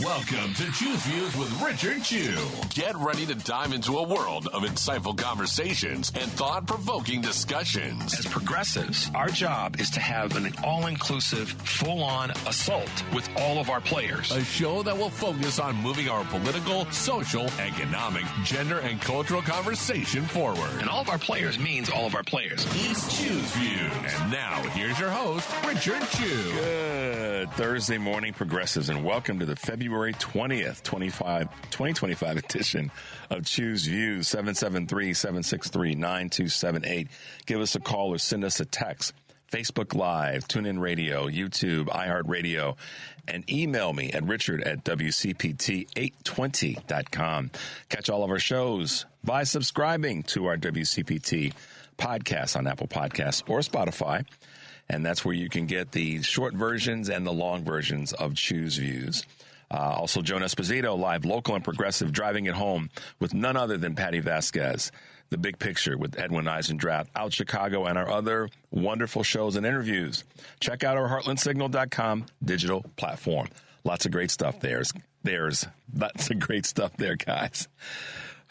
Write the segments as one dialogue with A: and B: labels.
A: Welcome to Choose Views with Richard Chew. Get ready to dive into a world of insightful conversations and thought-provoking discussions.
B: As progressives, our job is to have an all-inclusive, full-on assault with all of our players.
A: A show that will focus on moving our political, social, economic, gender, and cultural conversation forward.
B: And all of our players means all of our players.
A: It's Choose Views. And now, here's your host, Richard Chew.
C: Good Thursday morning, progressives, and welcome to the February 20th, 2025 edition of Choose Views, 773-763-9278. Give us a call or send us a text. Facebook Live, TuneIn Radio, YouTube, iHeartRadio, and email me at richard@wcpt820.com. Catch all of our shows by subscribing to our WCPT podcast on Apple Podcasts or Spotify. And that's where you can get the short versions and the long versions of Choose Views. Also, Joan Esposito, live, local, and progressive, driving it home with none other than Patty Vasquez. The Big Picture with Edwin Eisendrath, Out Chicago, and our other wonderful shows and interviews. Check out our heartlandsignal.com digital platform. Lots of great stuff there. There's lots of great stuff there, guys.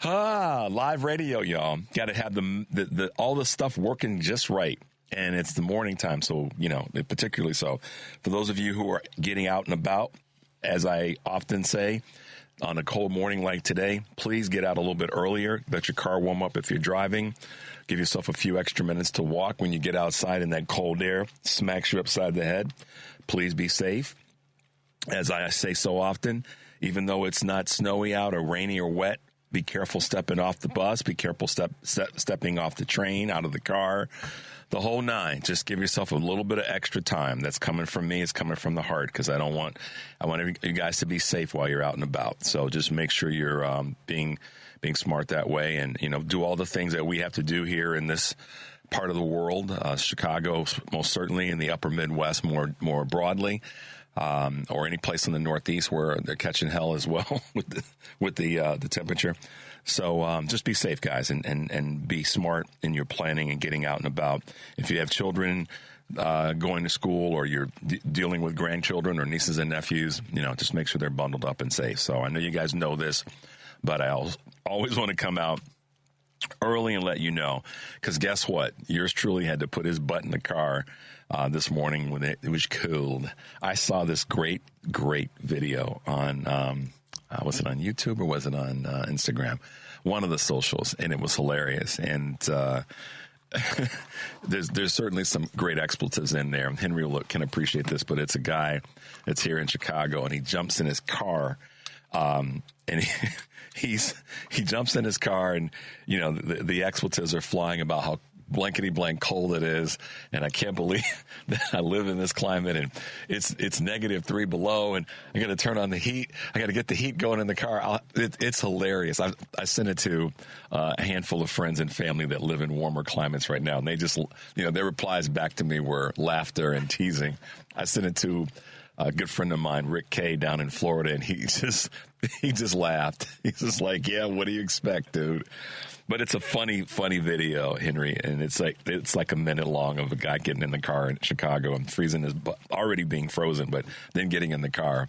C: Live radio, y'all. Got to have all the stuff working just right. And it's the morning time, so, particularly so. For those of you who are getting out and about, as I often say, on a cold morning like today, please get out a little bit earlier. Let your car warm up if you're driving. Give yourself a few extra minutes to walk when you get outside and that cold air smacks you upside the head. Please be safe. As I say so often, even though it's not snowy out or rainy or wet, be careful stepping off the bus. Be careful stepping off the train, out of the car. The whole nine. Just give yourself a little bit of extra time. That's coming from me. It's coming from the heart because I want you guys to be safe while you're out and about. So just make sure you're being smart that way, and do all the things that we have to do here in this part of the world. Chicago, most certainly, in the upper Midwest, more broadly. Or any place in the Northeast where they're catching hell as well with the temperature. So just be safe, guys, and be smart in your planning and getting out and about. If you have children going to school, or you're dealing with grandchildren or nieces and nephews, just make sure they're bundled up and safe. So I know you guys know this, but I always want to come out early and let you know, because guess what? Yours truly had to put his butt in the car this morning when it was cold. I saw this great video on, was it on YouTube or was it on Instagram? One of the socials, and it was hilarious. And there's certainly some great expletives in there. Henry can appreciate this, but it's a guy that's here in Chicago, and he jumps in his car, and he jumps in his car, and the expletives are flying about how blankety blank cold it is, and I can't believe that I live in this climate, and it's -3 below, and I got to turn on the heat. I got to get the heat going in the car. It's hilarious. I sent it to a handful of friends and family that live in warmer climates right now, and they just their replies back to me were laughter and teasing. I sent it to a good friend of mine, Rick K, down in Florida, and he just laughed. He's just like, yeah, what do you expect, dude? But it's a funny video, Henry, and it's like a minute long of a guy getting in the car in Chicago and freezing his butt, already being frozen, but then getting in the car.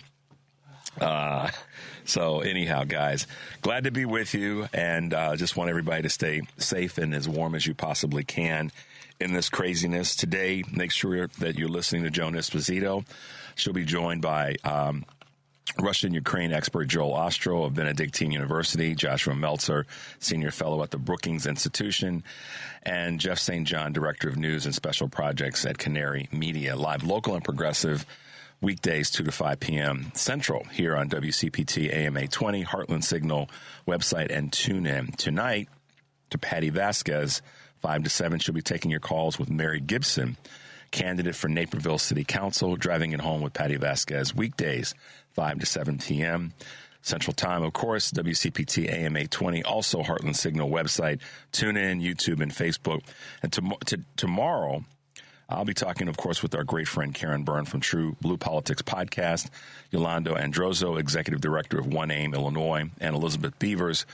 C: So anyhow, guys, glad to be with you, and just want everybody to stay safe and as warm as you possibly can in this craziness. Today, make sure that you're listening to Joan Esposito. She'll be joined by Russian-Ukraine expert Joel Ostro of Benedictine University, Joshua Meltzer, Senior Fellow at the Brookings Institution, and Jeff St. John, Director of News and Special Projects at Canary Media. Live, local, and progressive, weekdays 2 to 5 p.m. Central here on WCPT AM 820, Heartland Signal website, and TuneIn. Tonight, to Patty Vasquez, 5 to 7, she'll be taking your calls with Mary Gibson, candidate for Naperville City Council, driving it home with Patty Vasquez, weekdays 5 to 7 p.m. Central Time, of course, WCPT AM 820, also Heartland Signal website, TuneIn, YouTube, and Facebook. And tomorrow, I'll be talking, of course, with our great friend Karen Byrne from True Blue Politics Podcast, Yolando Androzo, Executive Director of One Aim, Illinois, and Elizabeth Beavers,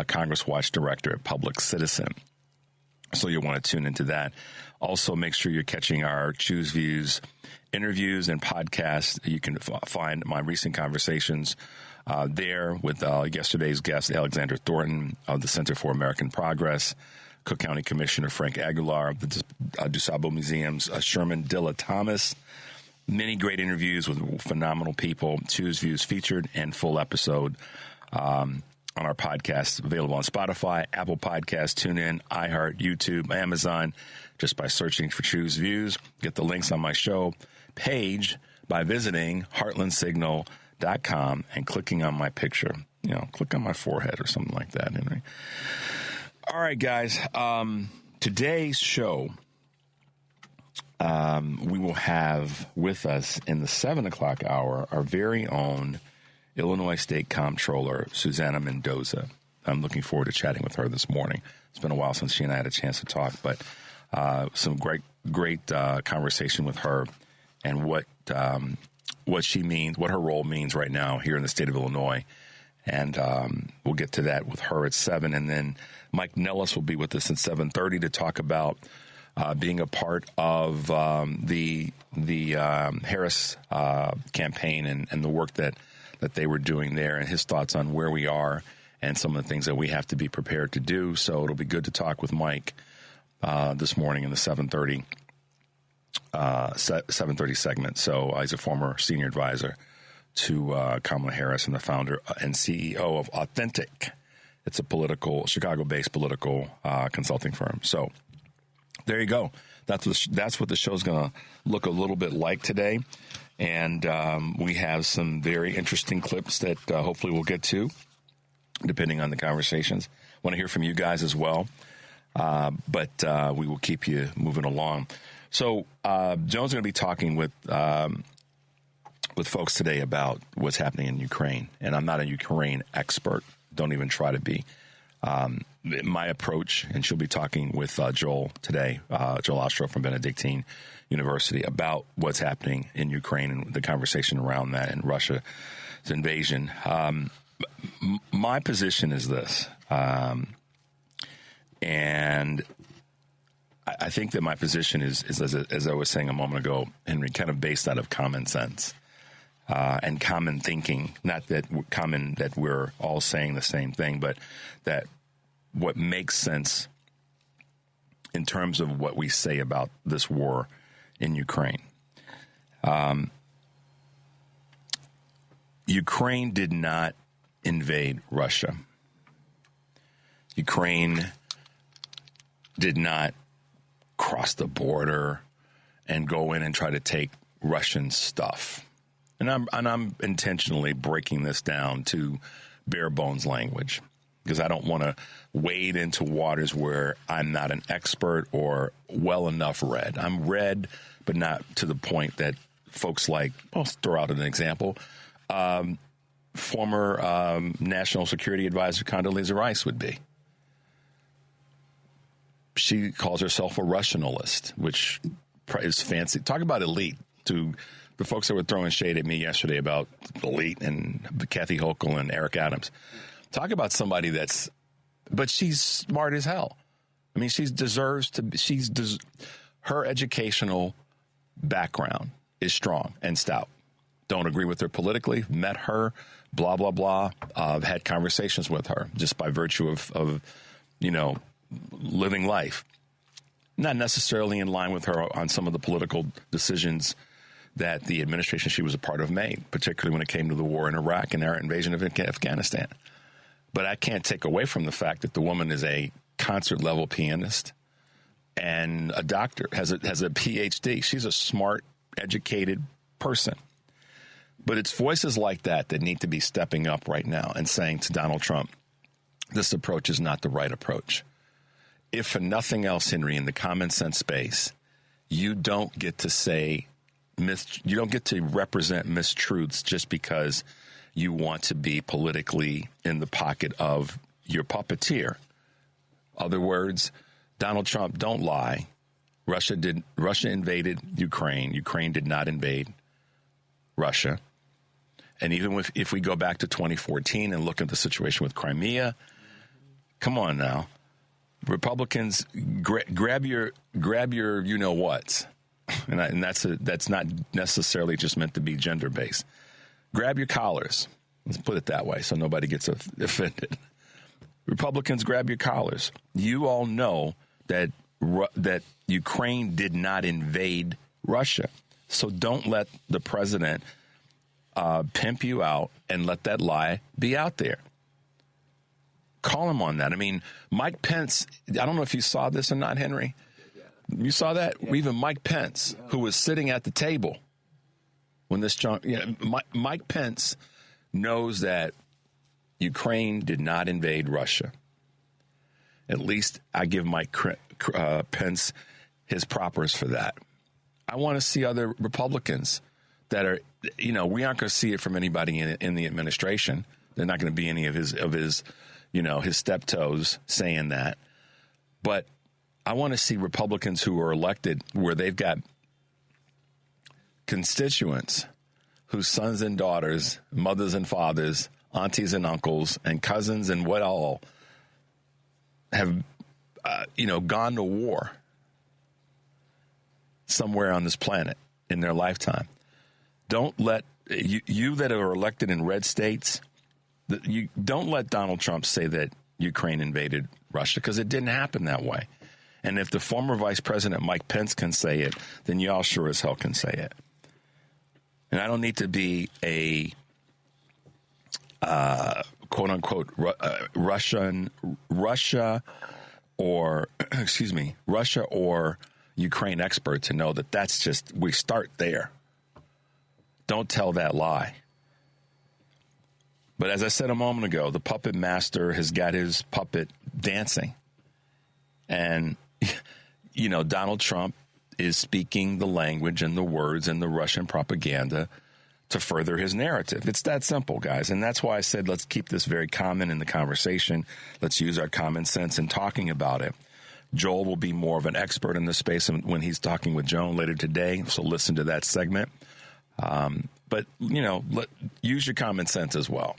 C: Congress Watch Director at Public Citizen. So you'll want to tune into that. Also, make sure you're catching our Choose Views interviews and podcasts. You can find my recent conversations there with yesterday's guest, Alexander Thornton of the Center for American Progress, Cook County Commissioner Frank Aguilar of the DuSable Museum's Sherman Dilla Thomas. Many great interviews with phenomenal people. Choose Views featured and full episode on our podcast, available on Spotify, Apple Podcasts, TuneIn, iHeart, YouTube, Amazon, just by searching for Choose Views. Get the links on my show page by visiting heartlandsignal.com and clicking on my picture. Click on my forehead or something like that. Anyway. All right, guys. Today's show, we will have with us in the 7 o'clock hour our very own Illinois State Comptroller, Susana Mendoza. I'm looking forward to chatting with her this morning. It's been a while since she and I had a chance to talk, but some great conversation with her and what she means, what her role means right now here in the state of Illinois. And we'll get to that with her at 7. And then Mike Nellis will be with us at 7:30 to talk about being a part of the Harris campaign and the work that they were doing there, and his thoughts on where we are and some of the things that we have to be prepared to do. So it'll be good to talk with Mike this morning in the 7:30 segment. So he's a former senior advisor to Kamala Harris and the founder and CEO of Authentic. It's a Chicago-based political consulting firm. So there you go. That's what the show's going to look a little bit like today. And we have some very interesting clips that hopefully we'll get to, depending on the conversations. Want to hear from you guys as well. But we will keep you moving along. So Joan's going to be talking with folks today about what's happening in Ukraine. And I'm not a Ukraine expert. Don't even try to be. My approach, and she'll be talking with Joel today, Joel Ostro from Benedictine University, about what's happening in Ukraine and the conversation around that and Russia's invasion. My position is this, and I think that my position is as I was saying a moment ago, Henry, kind of based out of common sense and common thinking. Not that that we're all saying the same thing, but that what makes sense in terms of what we say about this war in Ukraine. Ukraine did not invade Russia. Ukraine did not cross the border and go in and try to take Russian stuff. And I'm intentionally breaking this down to bare bones language, because I don't want to wade into waters where I'm not an expert or well enough read. I'm read, but not to the point that folks like, I'll throw out an example, former National Security Advisor Condoleezza Rice would be. She calls herself a Russianalist, which is fancy. Talk about elite. To the folks that were throwing shade at me yesterday about elite and Kathy Hochul and Eric Adams. Talk about somebody but she's smart as hell. I mean, her educational background is strong and stout. Don't agree with her politically, met her, blah, blah, blah. Had conversations with her just by virtue of living life. Not necessarily in line with her on some of the political decisions that the administration she was a part of made, particularly when it came to the war in Iraq and our invasion of Afghanistan. But I can't take away from the fact that the woman is a concert-level pianist and a doctor, has a PhD. She's a smart, educated person. But it's voices like that need to be stepping up right now and saying to Donald Trump, this approach is not the right approach. If for nothing else, Henry, in the common sense space, you don't get to you don't get to represent mistruths just because you want to be politically in the pocket of your puppeteer. Other words, Donald Trump, don't lie. Russia invaded Ukraine. Ukraine did not invade Russia. And even if we go back to 2014 and look at the situation with Crimea, come on now. Republicans, grab your you-know-whats and that's not necessarily just meant to be gender-based. Grab your collars. Let's put it that way so nobody gets offended. Republicans, grab your collars. You all know that Ukraine did not invade Russia. So don't let the president pimp you out and let that lie be out there. Call him on that. I mean, Mike Pence, I don't know if you saw this or not, Henry. You saw that? Yeah. Even Mike Pence, who was sitting at the table when this Mike Pence knows that Ukraine did not invade Russia. At least I give Mike Pence his propers for that. I want to see other Republicans that are, we aren't going to see it from anybody in the administration. They're not going to be any of his his steptoes saying that. But I want to see Republicans who are elected where they've got constituents whose sons and daughters, mothers and fathers, aunties and uncles, and cousins and what all have, gone to war somewhere on this planet in their lifetime. Don't let you that are elected in red states, you don't let Donald Trump say that Ukraine invaded Russia, because it didn't happen that way. And if the former Vice President Mike Pence can say it, then y'all sure as hell can say it. And I don't need to be a quote unquote Russia or Ukraine expert to know that that's just, we start there. Don't tell that lie. But as I said a moment ago, the puppet master has got his puppet dancing. And, Donald Trump is speaking the language and the words and the Russian propaganda to further his narrative. It's that simple, guys. And that's why I said, let's keep this very common in the conversation. Let's use our common sense in talking about it. Joel will be more of an expert in this space when he's talking with Joan later today. So listen to that segment. But, use your common sense as well.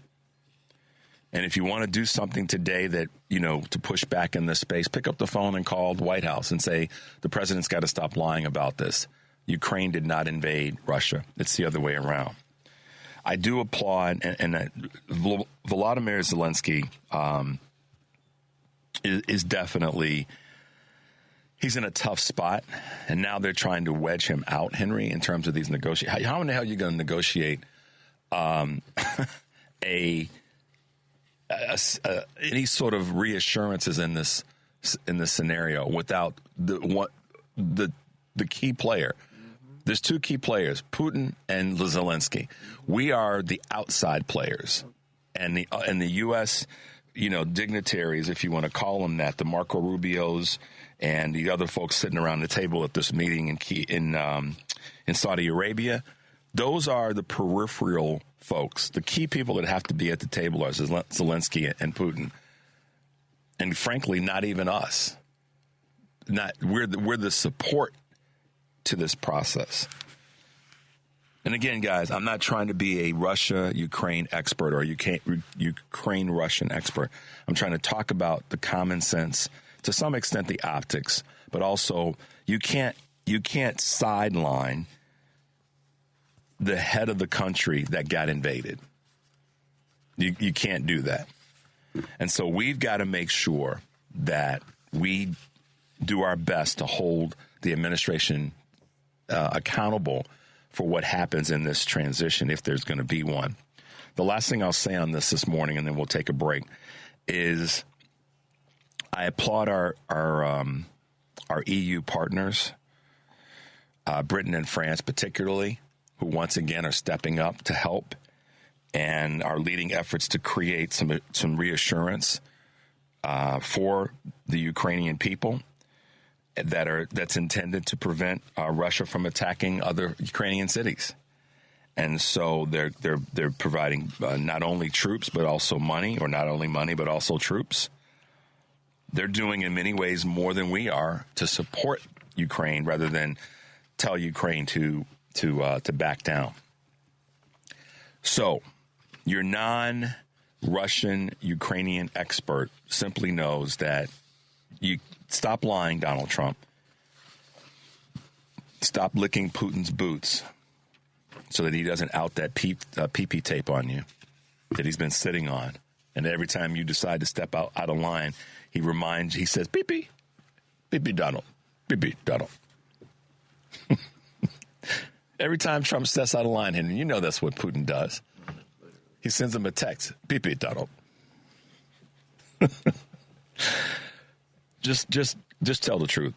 C: And if you want to do something today that, to push back in this space, pick up the phone and call the White House and say, the president's got to stop lying about this. Ukraine did not invade Russia. It's the other way around. I do applaud, and Volodymyr Zelensky is definitely, he's in a tough spot, and now they're trying to wedge him out, Henry, in terms of these negotiations. How in the hell are you going to negotiate any sort of reassurances in this scenario without the key player? There's two key players, Putin and Zelensky. We are the outside players, and the U.S. dignitaries, if you want to call them that, the Marco Rubios and the other folks sitting around the table at this meeting in Saudi Arabia. Those are the peripheral folks. The key people that have to be at the table are Zelensky and Putin, and frankly, not even us. We're the support to this process. And again, guys, I'm not trying to be a Russia-Ukraine expert or Ukraine-Russian expert. I'm trying to talk about the common sense, to some extent the optics, but also you can't sideline the head of the country that got invaded. You can't do that. And so we've got to make sure that we do our best to hold the administration accountable for what happens in this transition, if there's going to be one. The last thing I'll say on this morning, and then we'll take a break, is I applaud our EU partners, Britain and France particularly, who once again are stepping up to help and are leading efforts to create some reassurance for the Ukrainian people that's intended to prevent Russia from attacking other Ukrainian cities. And so they're providing not only troops but also money, or not only money but also troops. They're doing in many ways more than we are to support Ukraine rather than tell Ukraine to back down. So your non-Russian Ukrainian expert simply knows that you stop lying, Donald Trump. Stop licking Putin's boots so that he doesn't out that pee-pee tape on you that he's been sitting on. And every time you decide to step out of line, he says, pee-pee, pee-pee Donald, pee-pee Donald. Every time Trump steps out of line, Henry, you know that's what Putin does. He sends him a text, pee-pee Donald. Just tell the truth.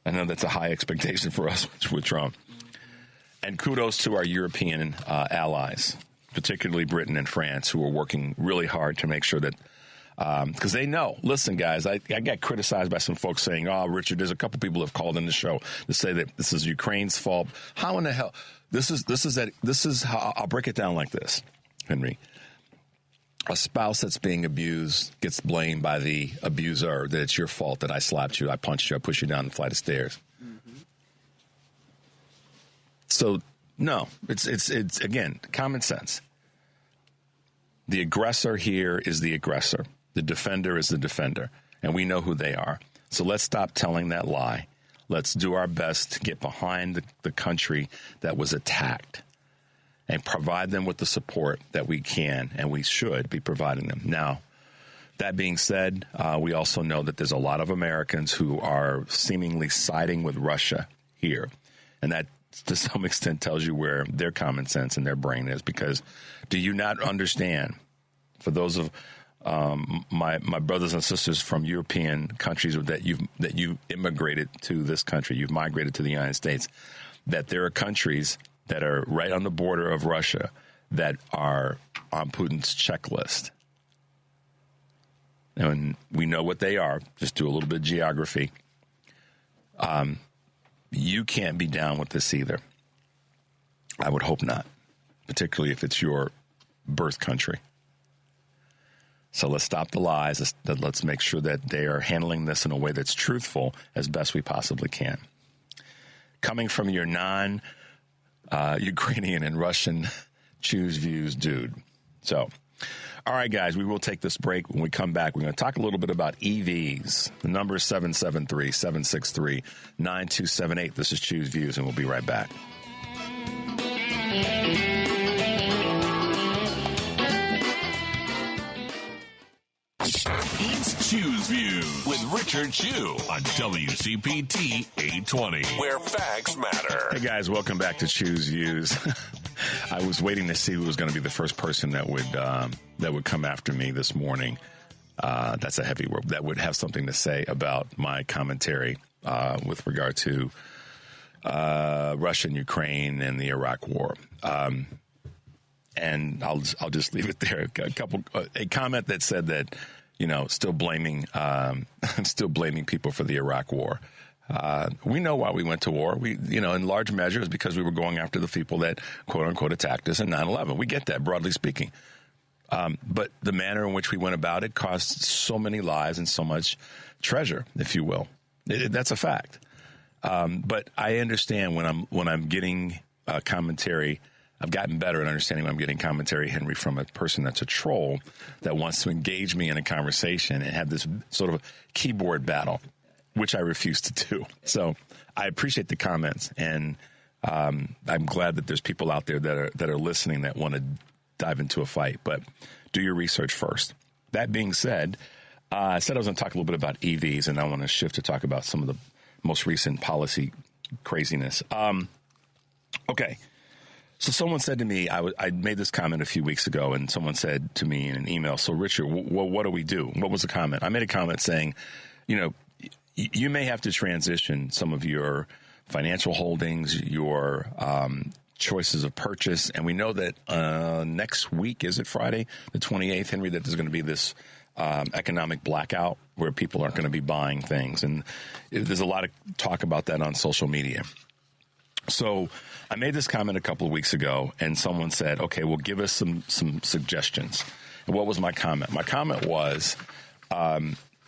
C: I know that's a high expectation for us with Trump. And kudos to our European allies, particularly Britain and France, who are working really hard to make sure that, because they know. Listen, guys, I got criticized by some folks saying, "Oh, Richard, there's a couple people have called in the show to say that this is Ukraine's fault." How in the hell? This is how I'll break it down like this, Henry. A spouse that's being abused gets blamed by the abuser that it's your fault that I slapped you, I punched you, I pushed you down the flight of stairs. Mm-hmm. So, no, it's again, common sense. The aggressor here is the aggressor. The defender is the defender, and we know who they are. So let's stop telling that lie. Let's do our best to get behind the country that was attacked and provide them with the support that we can and we should be providing them. Now, that being said, we also know that there's a lot of Americans who are seemingly siding with Russia here, and that to some extent tells you where their common sense and their brain is, because do you not understand, for those of my brothers and sisters from European countries that you've immigrated to this country, you've migrated to the United States, that there are countries that are right on the border of Russia that are on Putin's checklist. And we know what they are. Just do a little bit of geography. You can't be down with this either. I would hope not, particularly if it's your birth country. So let's stop the lies. Let's make sure that they are handling this in a way that's truthful as best we possibly can. Coming from your Ukrainian and Russian Choose Views dude. So, all right, guys, we will take this break. When we come back, we're going to talk a little bit about EVs. The number is 773-763-9278. This is Choose Views, and we'll be right back.
A: It's Choose Views with Richard Chew on WCPT 820, where facts matter.
C: Hey, guys, welcome back to Choose Views. I was waiting to see who was going to be the first person that would come after me this morning. That's a heavy word. That would have something to say about my commentary with regard to Russia and Ukraine and the Iraq War. And I'll just leave it there. A comment that said that, still blaming people for the Iraq War. We know why we went to war. We, in large measure, is because we were going after the people that, quote unquote, attacked us in 9/11. We get that, broadly speaking. But the manner in which we went about it cost so many lives and so much treasure, if you will. That's a fact. But I understand when I'm getting commentary. I've gotten better at understanding when I'm getting commentary, Henry, from a person that's a troll that wants to engage me in a conversation and have this sort of keyboard battle, which I refuse to do. So I appreciate the comments, and I'm glad that there's people out there that are listening that want to dive into a fight. But do your research first. That being said, I said I was going to talk a little bit about EVs, and I want to shift to talk about some of the most recent policy craziness. Okay. So someone said to me, I made this comment a few weeks ago, and someone said to me in an email, "So Richard, what do we do?" What was the comment? I made a comment saying, you may have to transition some of your financial holdings, your choices of purchase. And we know that next week, is it Friday, the 28th, Henry, that there's going to be this economic blackout where people aren't going to be buying things. And there's a lot of talk about that on social media. So I made this comment a couple of weeks ago, and someone said, okay, well, give us some suggestions. And what was my comment? My comment was,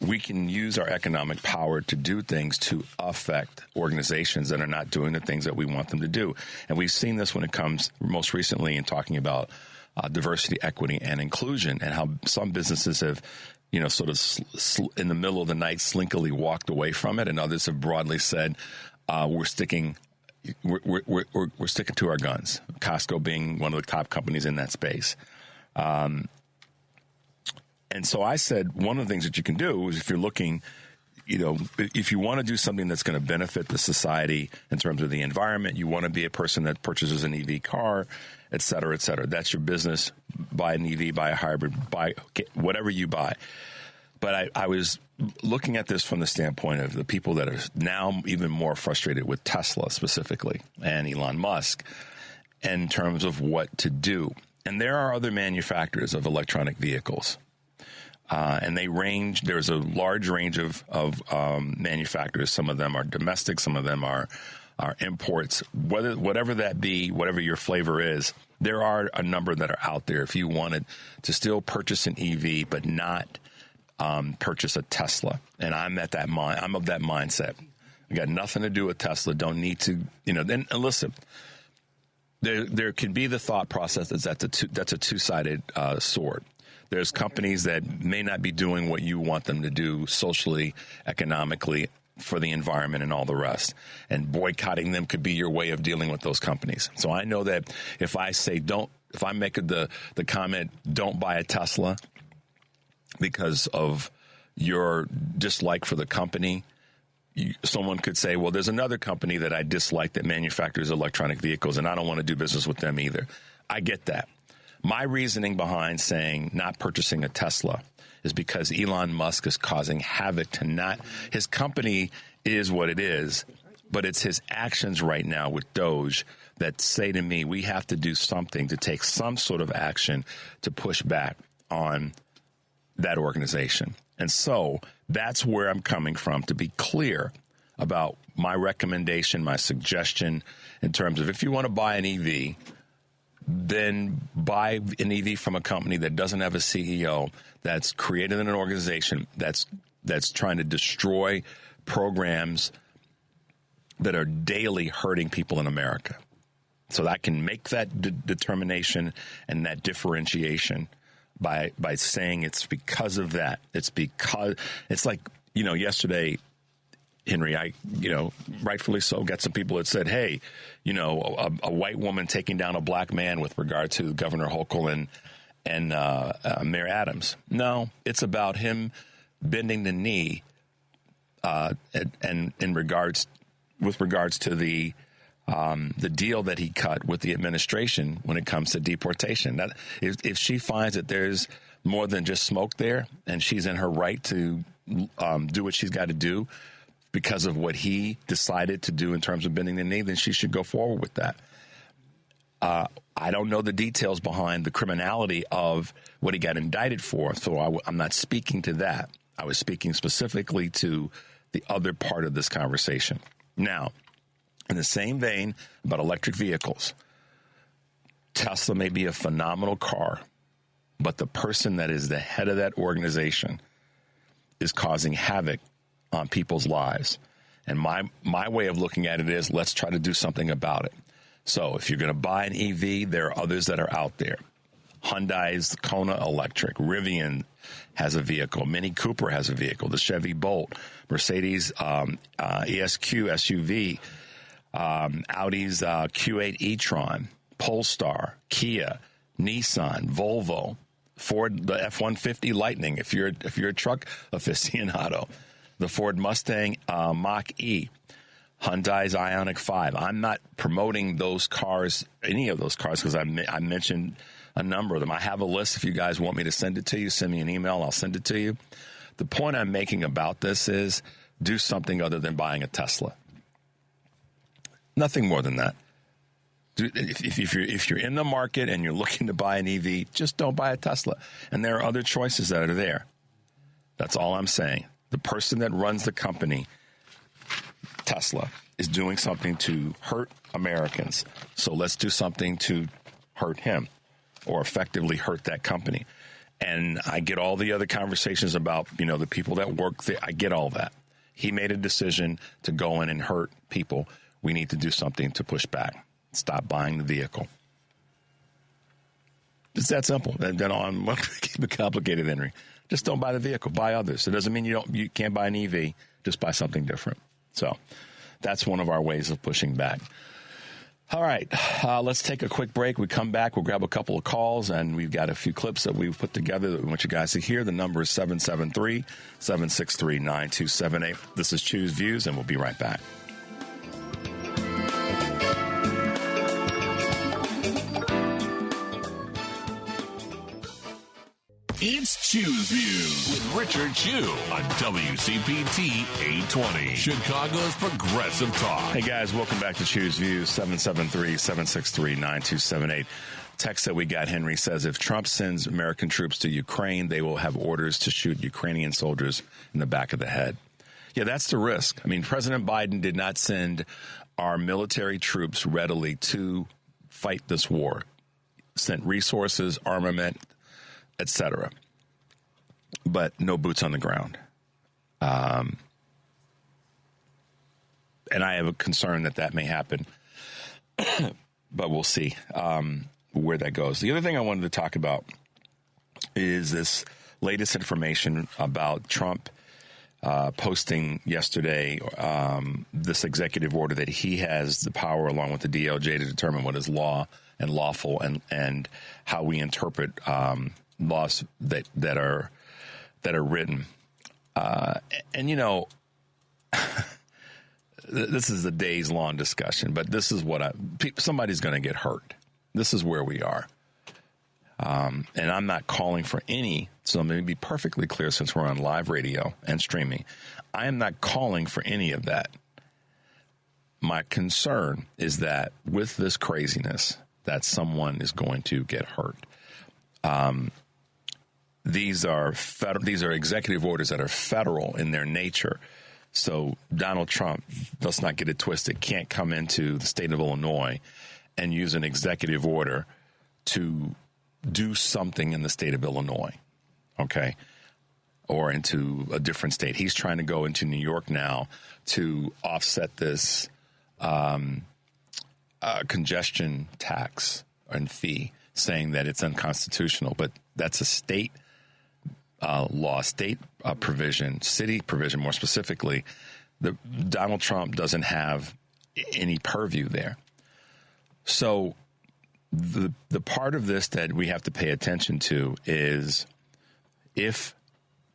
C: we can use our economic power to do things to affect organizations that are not doing the things that we want them to do. And we've seen this when it comes most recently in talking about diversity, equity, and inclusion, and how some businesses have, sort of in the middle of the night slinkily walked away from it, and others have broadly said, we're sticking we're sticking to our guns. Costco being one of the top companies in that space. And so I said, one of the things that you can do is if you're looking, if you want to do something that's going to benefit the society in terms of the environment, you want to be a person that purchases an EV car, et cetera, et cetera. That's your business. Buy an EV, buy a hybrid, buy whatever you buy. But I was looking at this from the standpoint of the people that are now even more frustrated with Tesla specifically and Elon Musk in terms of what to do. And there are other manufacturers of electronic vehicles. And there's a large range of manufacturers. Some of them are domestic. Some of them are imports. Whatever that be, whatever your flavor is, there are a number that are out there. If you wanted to still purchase an EV but not purchase a Tesla, and I'm of that mindset. I got nothing to do with Tesla. Don't need to, Then listen. There can be the thought process that's a two-sided sword. There's companies that may not be doing what you want them to do socially, economically, for the environment and all the rest. And boycotting them could be your way of dealing with those companies. So I know that if I make the comment, don't buy a Tesla because of your dislike for the company, someone could say, well, there's another company that I dislike that manufactures electronic vehicles, and I don't want to do business with them either. I get that. My reasoning behind saying not purchasing a Tesla is because Elon Musk is causing havoc his company is what it is, but it's his actions right now with Doge that say to me, we have to do something to take some sort of action to push back on that organization. And so that's where I'm coming from, to be clear about my recommendation, my suggestion in terms of if you want to buy an EV, then buy an EV from a company that doesn't have a CEO, that's created an organization that's trying to destroy programs that are daily hurting people in America. So I can make that determination and that differentiation by saying it's because of that. It's like, yesterday, Henry, I rightfully so, got some people that said, hey, a white woman taking down a black man with regard to Governor Hochul and Mayor Adams. No, it's about him bending the knee and with regards to the deal that he cut with the administration when it comes to deportation. That if she finds that there's more than just smoke there, and she's in her right to do what she's got to do because of what he decided to do in terms of bending the knee, then she should go forward with that. I don't know the details behind the criminality of what he got indicted for, so I'm not speaking to that. I was speaking specifically to the other part of this conversation. Now, in the same vein about electric vehicles, Tesla may be a phenomenal car, but the person that is the head of that organization is causing havoc on people's lives. And my way of looking at it is, let's try to do something about it. So if you're going to buy an EV, there are others that are out there. Hyundai's Kona Electric, Rivian has a vehicle, Mini Cooper has a vehicle, the Chevy Bolt, Mercedes ESQ SUV, Audi's Q8 e-tron, Polestar, Kia, Nissan, Volvo, Ford, the F-150 Lightning, if you're a truck aficionado, the Ford Mustang Mach-E, Hyundai's Ioniq 5. I'm not promoting those cars, any of those cars, because I mentioned a number of them. I have a list. If you guys want me to send it to you, send me an email. I'll send it to you. The point I'm making about this is do something other than buying a Tesla. Nothing more than that. If you're in the market and you're looking to buy an EV, just don't buy a Tesla. And there are other choices that are there. That's all I'm saying. The person that runs the company, Tesla, is doing something to hurt Americans. So let's do something to hurt him or effectively hurt that company. And I get all the other conversations about, the people that work there. I get all that. He made a decision to go in and hurt people. We need to do something to push back. Stop buying the vehicle. It's that simple. And then I'm going to keep it complicated, Henry. Just don't buy the vehicle. Buy others. It doesn't mean you can't buy an EV. Just buy something different. So that's one of our ways of pushing back. All right, let's take a quick break. We come back, we'll grab a couple of calls, and we've got a few clips that we've put together that we want you guys to hear. The number is 773-763-9278. This is Choose Views, and we'll be right back.
A: It's Choose Views with Richard Chu on WCPT 820, Chicago's Progressive Talk.
C: Hey, guys, welcome back to Choose Views, 773-763-9278. Text that we got, Henry says, if Trump sends American troops to Ukraine, they will have orders to shoot Ukrainian soldiers in the back of the head. Yeah, that's the risk. I mean, President Biden did not send our military troops readily to fight this war. Sent resources, armament, etc., but no boots on the ground. And I have a concern that may happen, but we'll see where that goes. The other thing I wanted to talk about is this latest information about Trump posting yesterday this executive order that he has the power, along with the DOJ, to determine what is law and lawful and how we interpret laws that are written, and you know, this is a days-long discussion, but this is what somebody's going to get hurt. This is where we are, and I'm not calling for any. So let me be perfectly clear, since we're on live radio and streaming, I am not calling for any of that. My concern is that with this craziness, that someone is going to get hurt. These are executive orders that are federal in their nature. So Donald Trump, let's not get it twisted, can't come into the state of Illinois and use an executive order to do something in the state of Illinois, okay, or into a different state. He's trying to go into New York now to offset this congestion tax and fee, saying that it's unconstitutional, but that's a state law, state provision, city provision more specifically. Donald Trump doesn't have any purview there. So the part of this that we have to pay attention to is if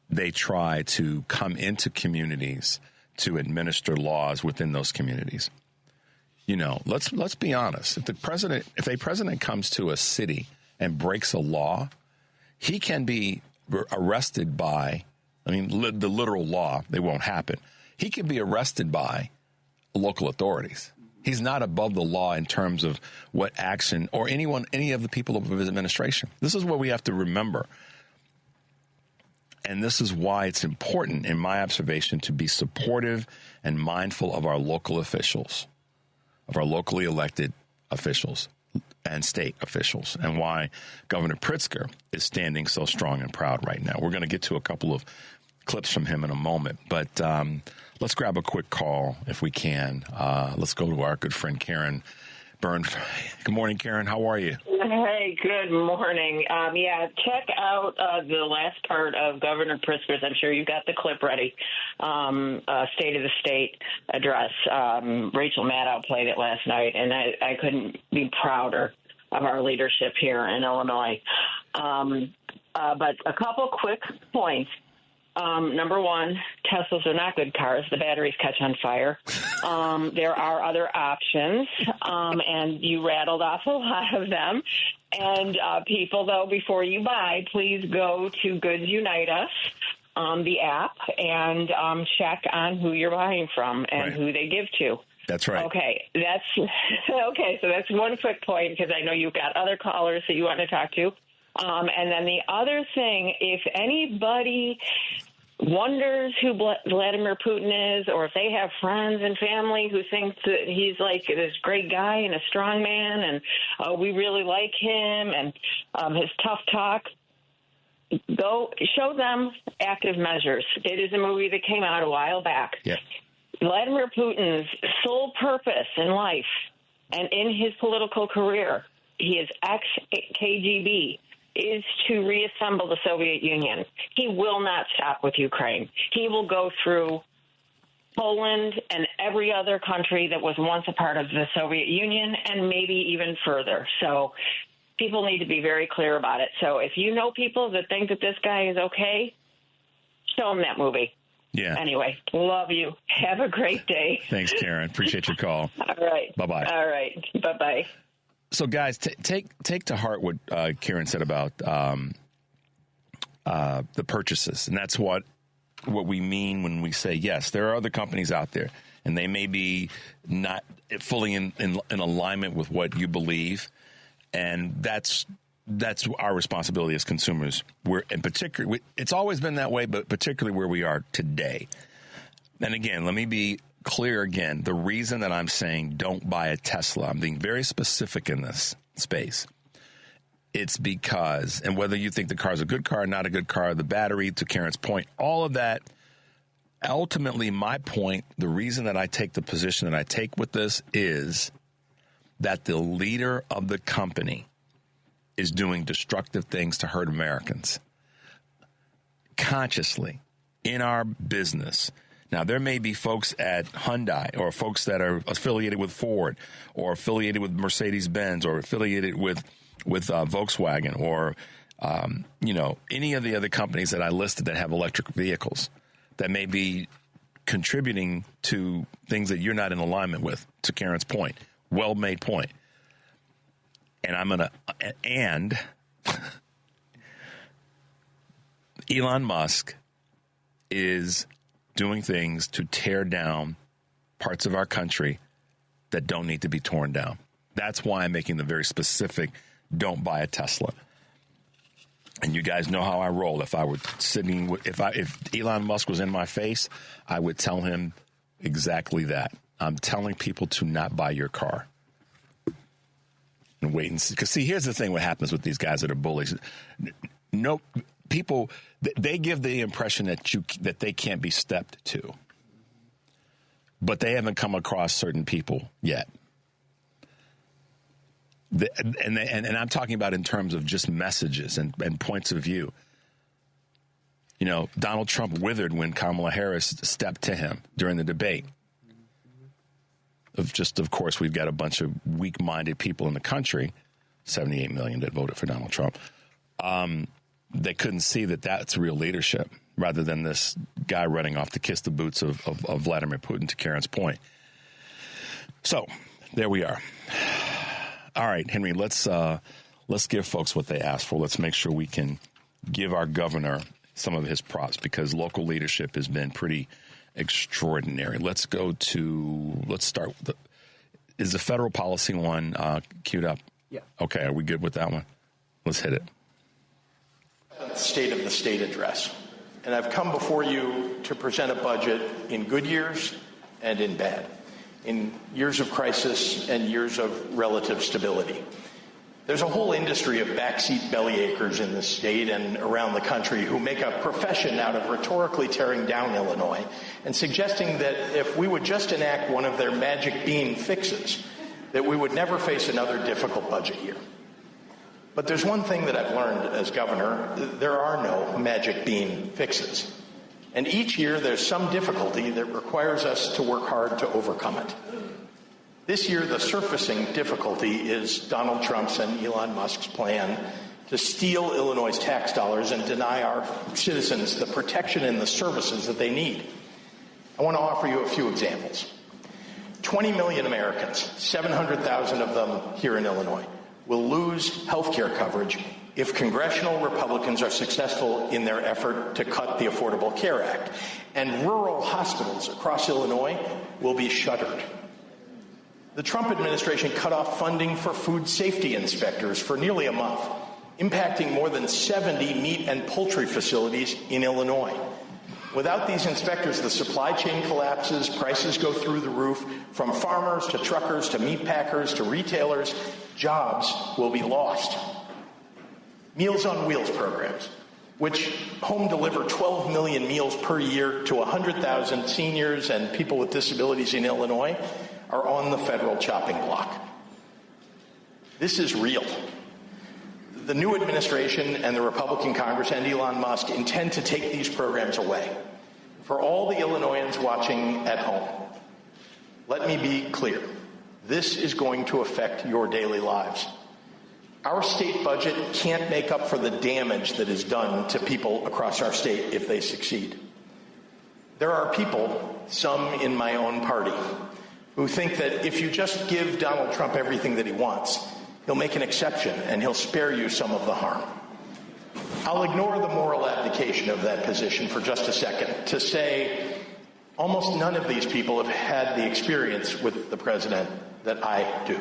C: they try to come into communities to administer laws within those communities. You know, let's be honest. If a president comes to a city and breaks a law, he can be arrested by, the literal law, they won't happen. He can be arrested by local authorities. He's not above the law in terms of what action or any of the people of his administration. This is what we have to remember. And this is why it's important, in my observation, to be supportive and mindful of our local officials, of our locally elected officials and state officials, and why Governor Pritzker is standing so strong and proud right now. We're going to get to a couple of clips from him in a moment, but let's grab a quick call if we can. Let's go to our good friend Karen Byrne. Good morning, Karen. How are you?
D: Hey, good morning. Check out the last part of Governor Pritzker's. I'm sure you got the clip ready. State of the State address. Rachel Maddow played it last night, and I couldn't be prouder of our leadership here in Illinois. But a couple quick points. Number one, Teslas are not good cars. The batteries catch on fire. There are other options, and you rattled off a lot of them. And people, though, before you buy, please go to Goods Unite Us, the app, and check on who you're buying from and who they give to.
C: That's right.
D: Okay, so that's one quick point, because I know you've got other callers that you want to talk to. And then the other thing, if anybody wonders who Vladimir Putin is, or if they have friends and family who think that he's like this great guy and a strong man and we really like him and his tough talk, go show them Active Measures. It is a movie that came out a while back.
C: Yeah.
D: Vladimir Putin's sole purpose in life and in his political career, he is ex-KGB, is to reassemble the Soviet Union. He will not stop with Ukraine. He will go through Poland, and every other country that was once a part of the Soviet Union, and maybe even further. So people need to be very clear about it. So if you know people that think that this guy is okay, show them that movie.
C: Yeah.
D: Anyway, love you. Have a great day.
C: Thanks, Karen. Appreciate your call.
D: All right.
C: Bye-bye.
D: All right. Bye-bye.
C: So, guys, take to heart what Karen said about the purchases. And that's what we mean when we say, yes, there are other companies out there, and they may be not fully in alignment with what you believe. And that's our responsibility as consumers. It's always been that way, but particularly where we are today. And again, let me be clear again. The reason that I'm saying don't buy a Tesla, I'm being very specific in this space. It's because, and whether you think the car is a good car or not a good car, the battery, to Karen's point, all of that, ultimately my point, the reason that I take the position that I take with this is that the leader of the company is doing destructive things to hurt Americans consciously in our business. Now, there may be folks at Hyundai or folks that are affiliated with Ford or affiliated with Mercedes-Benz or affiliated with Volkswagen or, any of the other companies that I listed that have electric vehicles that may be contributing to things that you're not in alignment with, to Karen's point. Well-made point. And Elon Musk is doing things to tear down parts of our country that don't need to be torn down. That's why I'm making the very specific, don't buy a Tesla. And you guys know how I roll. If Elon Musk was in my face, I would tell him exactly that. I'm telling people to not buy your car. And wait and see. Because, see, here's the thing what happens with these guys that are bullies. No, people, they give the impression that they can't be stepped to. But they haven't come across certain people yet. And I'm talking about in terms of just messages and points of view. You know, Donald Trump withered when Kamala Harris stepped to him during the debate. Of course, we've got a bunch of weak-minded people in the country, 78 million that voted for Donald Trump. They couldn't see that that's real leadership, rather than this guy running off to kiss the boots of Vladimir Putin, to Karen's point. So there we are. All right, Henry, let's give folks what they asked for. Let's make sure we can give our governor some of his props, because local leadership has been pretty extraordinary. Let's start with is the federal policy one queued up?
E: Yeah.
C: Okay, are we good with that one? Let's hit it.
E: State of the State address. And I've come before you to present a budget in good years and in bad, in years of crisis and years of relative stability. There's a whole industry of backseat bellyachers in the state and around the country who make a profession out of rhetorically tearing down Illinois and suggesting that if we would just enact one of their magic bean fixes, that we would never face another difficult budget year. But there's one thing that I've learned as governor: there are no magic bean fixes. And each year there's some difficulty that requires us to work hard to overcome it. This year, the surfacing difficulty is Donald Trump's and Elon Musk's plan to steal Illinois' tax dollars and deny our citizens the protection and the services that they need. I want to offer you a few examples. 20 million Americans, 700,000 of them here in Illinois, will lose health care coverage if congressional Republicans are successful in their effort to cut the Affordable Care Act. And rural hospitals across Illinois will be shuttered. The Trump administration cut off funding for food safety inspectors for nearly a month, impacting more than 70 meat and poultry facilities in Illinois. Without these inspectors, the supply chain collapses, prices go through the roof, from farmers to truckers to meat packers to retailers. Jobs will be lost. Meals on Wheels programs, which home deliver 12 million meals per year to 100,000 seniors and people with disabilities in Illinois, are on the federal chopping block. This is real. The new administration and the Republican Congress and Elon Musk intend to take these programs away. For all the Illinoisans watching at home, let me be clear. This is going to affect your daily lives. Our state budget can't make up for the damage that is done to people across our state if they succeed. There are people, some in my own party, who think that if you just give Donald Trump everything that he wants, he'll make an exception and he'll spare you some of the harm. I'll ignore the moral abdication of that position for just a second to say almost none of these people have had the experience with the president that I do.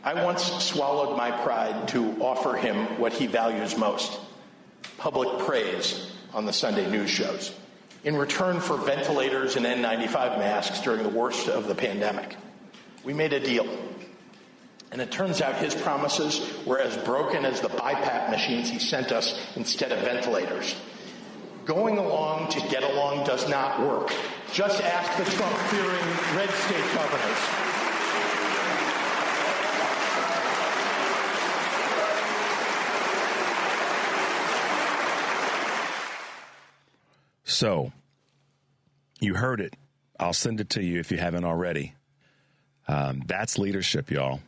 E: I once swallowed my pride to offer him what he values most, public praise on the Sunday news shows, in return for ventilators and N95 masks during the worst of the pandemic. We made a deal. And it turns out his promises were as broken as the BiPAP machines he sent us instead of ventilators. Going along to get along does not work. Just ask the Trump-fearing red state governors.
C: So, you heard it. I'll send it to you if you haven't already. That's leadership, y'all.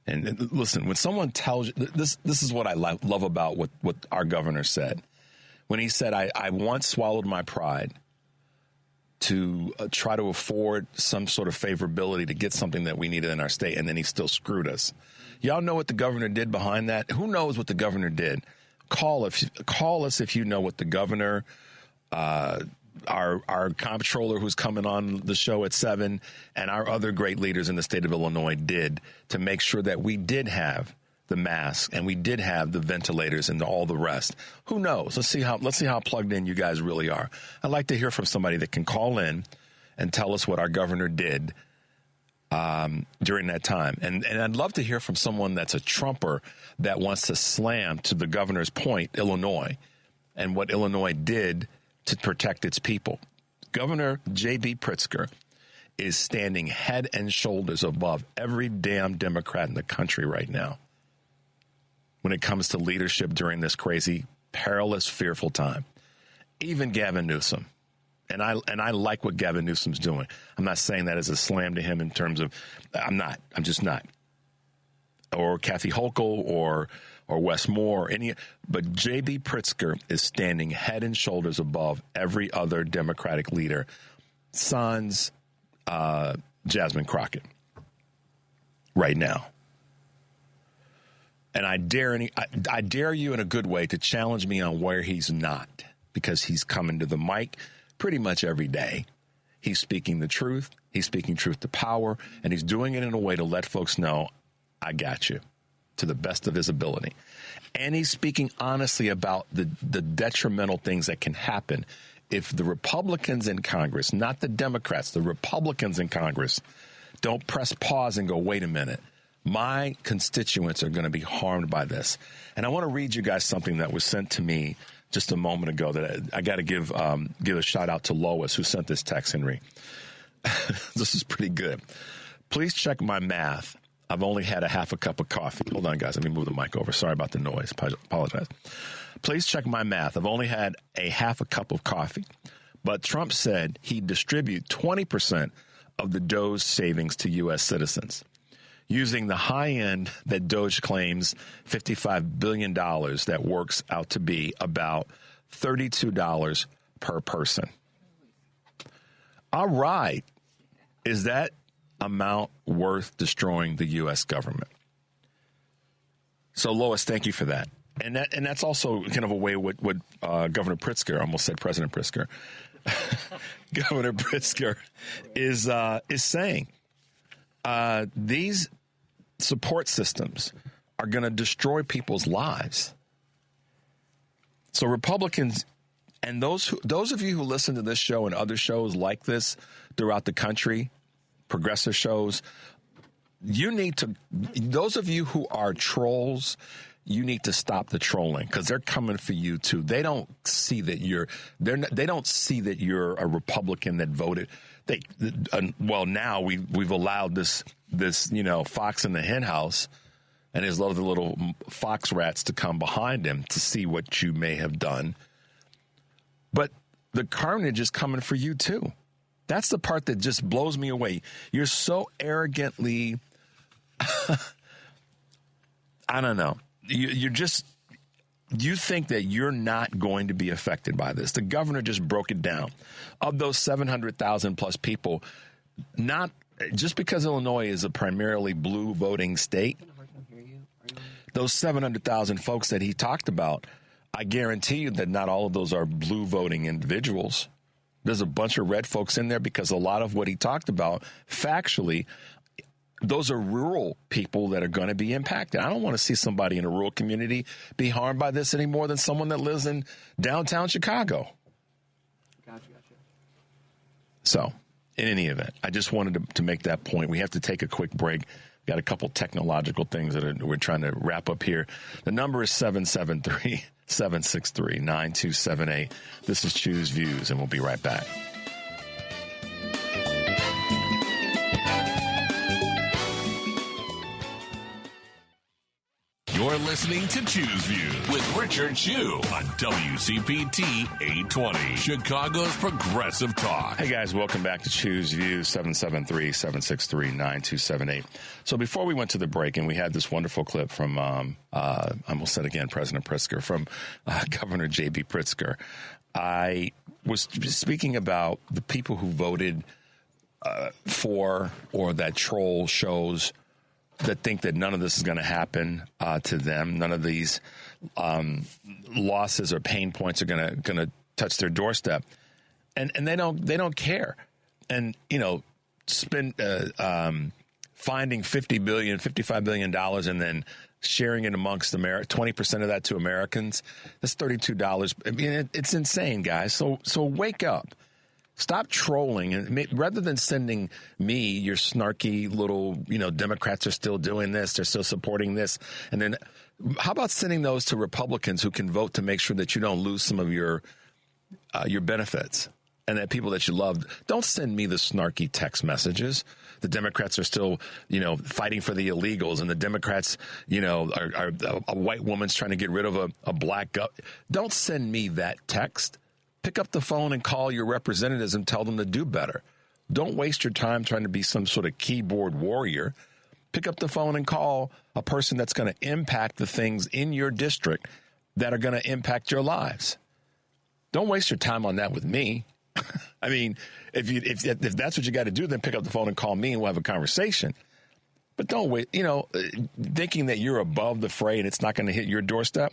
C: And listen, when someone tells you, this is what I love about what our governor said. When he said, I once swallowed my pride to try to afford some sort of favorability to get something that we needed in our state, and then he still screwed us. Y'all know what the governor did behind that? Who knows what the governor did? Call us if you know what the governor, our comptroller who's coming on the show at 7, and our other great leaders in the state of Illinois did to make sure that we did have the masks and we did have the ventilators and all the rest. Who knows? Let's see how plugged in you guys really are. I'd like to hear from somebody that can call in and tell us what our governor did during that time. And I'd love to hear from someone that's a Trumper that wants to slam, to the governor's point, Illinois, and what Illinois did to protect its people. Governor J.B. Pritzker is standing head and shoulders above every damn Democrat in the country right now when it comes to leadership during this crazy, perilous, fearful time. Even Gavin Newsom. And I like what Gavin Newsom's doing. I'm not saying that as a slam to him in terms of, I'm just not. Or Kathy Hochul or Wes Moore, but J.B. Pritzker is standing head and shoulders above every other Democratic leader, sans Jasmine Crockett, right now. And I dare you in a good way to challenge me on where he's not, because he's coming to the mic pretty much every day. He's speaking the truth. He's speaking truth to power, and he's doing it in a way to let folks know, I got you, to the best of his ability. And he's speaking honestly about the detrimental things that can happen if the Republicans in Congress, not the Democrats, the Republicans in Congress, don't press pause and go, wait a minute. My constituents are going to be harmed by this. And I want to read you guys something that was sent to me just a moment ago that I got to give a shout out to Lois, who sent this text, Henry. This is pretty good. Please check my math. I've only had a half a cup of coffee. Hold on, guys. Let me move the mic over. Sorry about the noise. Apologize. Please check my math. I've only had a half a cup of coffee. But Trump said he'd distribute 20% of the Doge savings to U.S. citizens, using the high end that Doge claims $55 billion that works out to be about $32 per person. All right. Is that amount worth destroying the U.S. government? So, Lois, thank you for that. And that's also kind of a way what Governor Pritzker, I almost said President Pritzker, Governor Pritzker is saying. These support systems are going to destroy people's lives. So Republicans and those of you who listen to this show and other shows like this throughout the country, progressive shows, those of you who are trolls, you need to stop the trolling, because they're coming for you too. They don't see that you're a Republican that voted. Now we've allowed this fox in the hen house and his other little fox rats to come behind him to see what you may have done. But the carnage is coming for you too. That's the part that just blows me away. You're so arrogantly, I don't know. You think that you're not going to be affected by this. The governor just broke it down. Of those 700,000 plus people, not just because Illinois is a primarily blue voting state, those 700,000 folks that he talked about, I guarantee you that not all of those are blue voting individuals. There's a bunch of red folks in there because a lot of what he talked about, factually, those are rural people that are going to be impacted. I don't want to see somebody in a rural community be harmed by this any more than someone that lives in downtown Chicago.
F: Gotcha.
C: So, in any event, I just wanted to make that point. We have to take a quick break. Got a couple technological things that we're trying to wrap up here. The number is 773-763-9278. This is Choose Views, and we'll be right back.
A: You're listening to Choose Views with Richard Chu on WCPT 820, Chicago's Progressive Talk.
C: Hey, guys, welcome back to Choose Views, 773-763-9278. So before we went to the break, and we had this wonderful clip from, I almost said again, President Pritzker, from Governor J.B. Pritzker. I was speaking about the people who voted for or that troll shows that think that none of this is going to happen to them. None of these losses or pain points are going to touch their doorstep, and they don't care. And spend finding $55 billion, and then sharing it amongst 20% of that to Americans. That's $32. I mean, it's insane, guys. So wake up. Stop trolling, and rather than sending me your snarky little, Democrats are still doing this, they're still supporting this, and then how about sending those to Republicans who can vote to make sure that you don't lose some of your benefits, and that people that you love. Don't send me the snarky text messages. The Democrats are still, fighting for the illegals, and the Democrats, are a white woman's trying to get rid of a black guy. Don't send me that text. Pick up the phone and call your representatives and tell them to do better. Don't waste your time trying to be some sort of keyboard warrior. Pick up the phone and call a person that's going to impact the things in your district that are going to impact your lives. Don't waste your time on that with me. I mean, if that's what you got to do, then pick up the phone and call me and we'll have a conversation. But don't wait, thinking that you're above the fray and it's not going to hit your doorstep.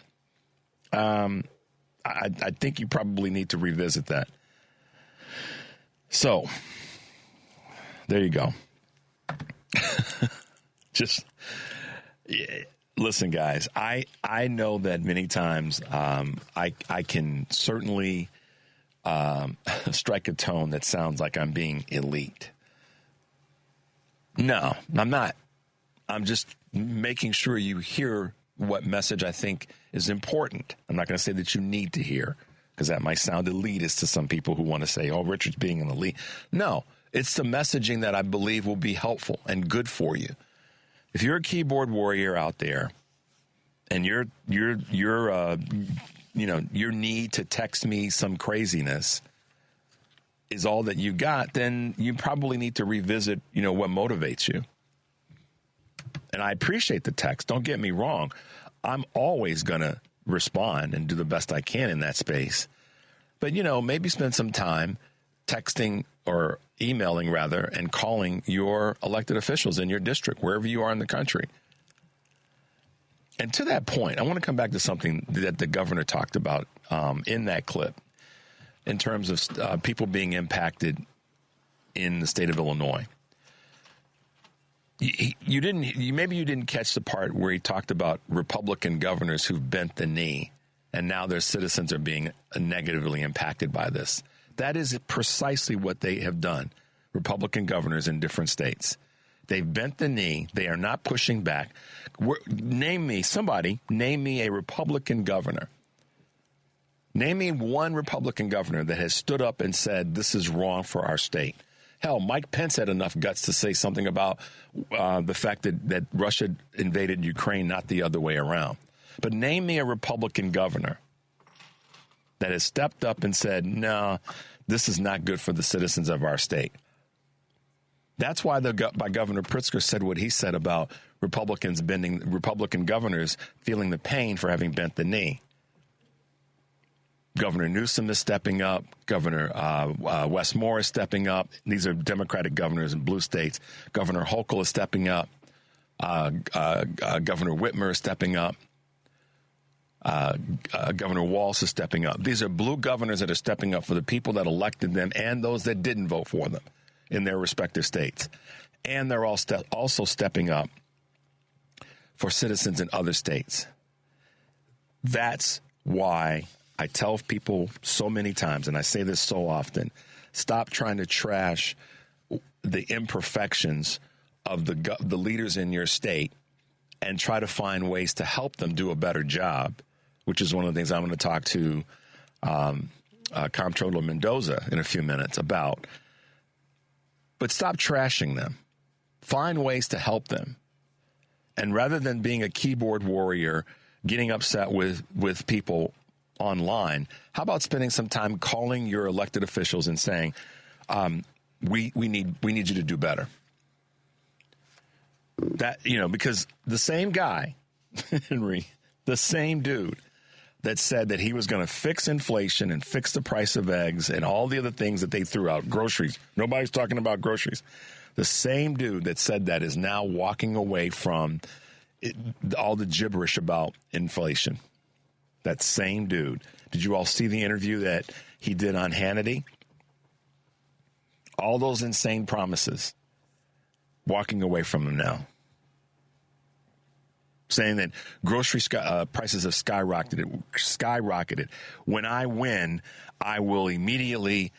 C: I think you probably need to revisit that. So, there you go. Listen, guys, I know that many times I can certainly strike a tone that sounds like I'm being elite. No, I'm not. I'm just making sure you hear what message I think is important. I'm not going to say that you need to hear, because that might sound elitist to some people who want to say, oh, Richard's being an elite. No, it's the messaging that I believe will be helpful and good for you. If you're a keyboard warrior out there and your need to text me some craziness is all that you got, then you probably need to revisit, what motivates you. And I appreciate the text. Don't get me wrong. I'm always going to respond and do the best I can in that space. But, maybe spend some time texting or emailing, rather, and calling your elected officials in your district, wherever you are in the country. And to that point, I want to come back to something that the governor talked about in that clip in terms of people being impacted in the state of Illinois. Maybe you didn't catch the part where he talked about Republican governors who've bent the knee and now their citizens are being negatively impacted by this. That is precisely what they have done, Republican governors in different states. They've bent the knee. They are not pushing back. Name me a Republican governor. Name me one Republican governor that has stood up and said this is wrong for our state. Hell, Mike Pence had enough guts to say something about the fact that Russia invaded Ukraine, not the other way around. But name me a Republican governor that has stepped up and said, no, this is not good for the citizens of our state. That's why Governor Pritzker said what he said about Republican governors feeling the pain for having bent the knee. Governor Newsom is stepping up. Governor Wes Moore is stepping up. These are Democratic governors in blue states. Governor Hochul is stepping up. Governor Whitmer is stepping up. Governor Walz is stepping up. These are blue governors that are stepping up for the people that elected them and those that didn't vote for them in their respective states. And they're all also stepping up for citizens in other states. That's why I tell people so many times, and I say this so often, stop trying to trash the imperfections of the leaders in your state and try to find ways to help them do a better job, which is one of the things I'm going to talk to Comptroller Mendoza in a few minutes about. But stop trashing them. Find ways to help them. And rather than being a keyboard warrior, getting upset with people online, how about spending some time calling your elected officials and saying, we need you to do better. That, because the same guy, Henry, the same dude that said that he was going to fix inflation and fix the price of eggs and all the other things that they threw out, groceries. Nobody's talking about groceries. The same dude that said that is now walking away from all the gibberish about inflation. That same dude. Did you all see the interview that he did on Hannity? All those insane promises. Walking away from them now. Saying that grocery prices have skyrocketed. When I win, I will immediately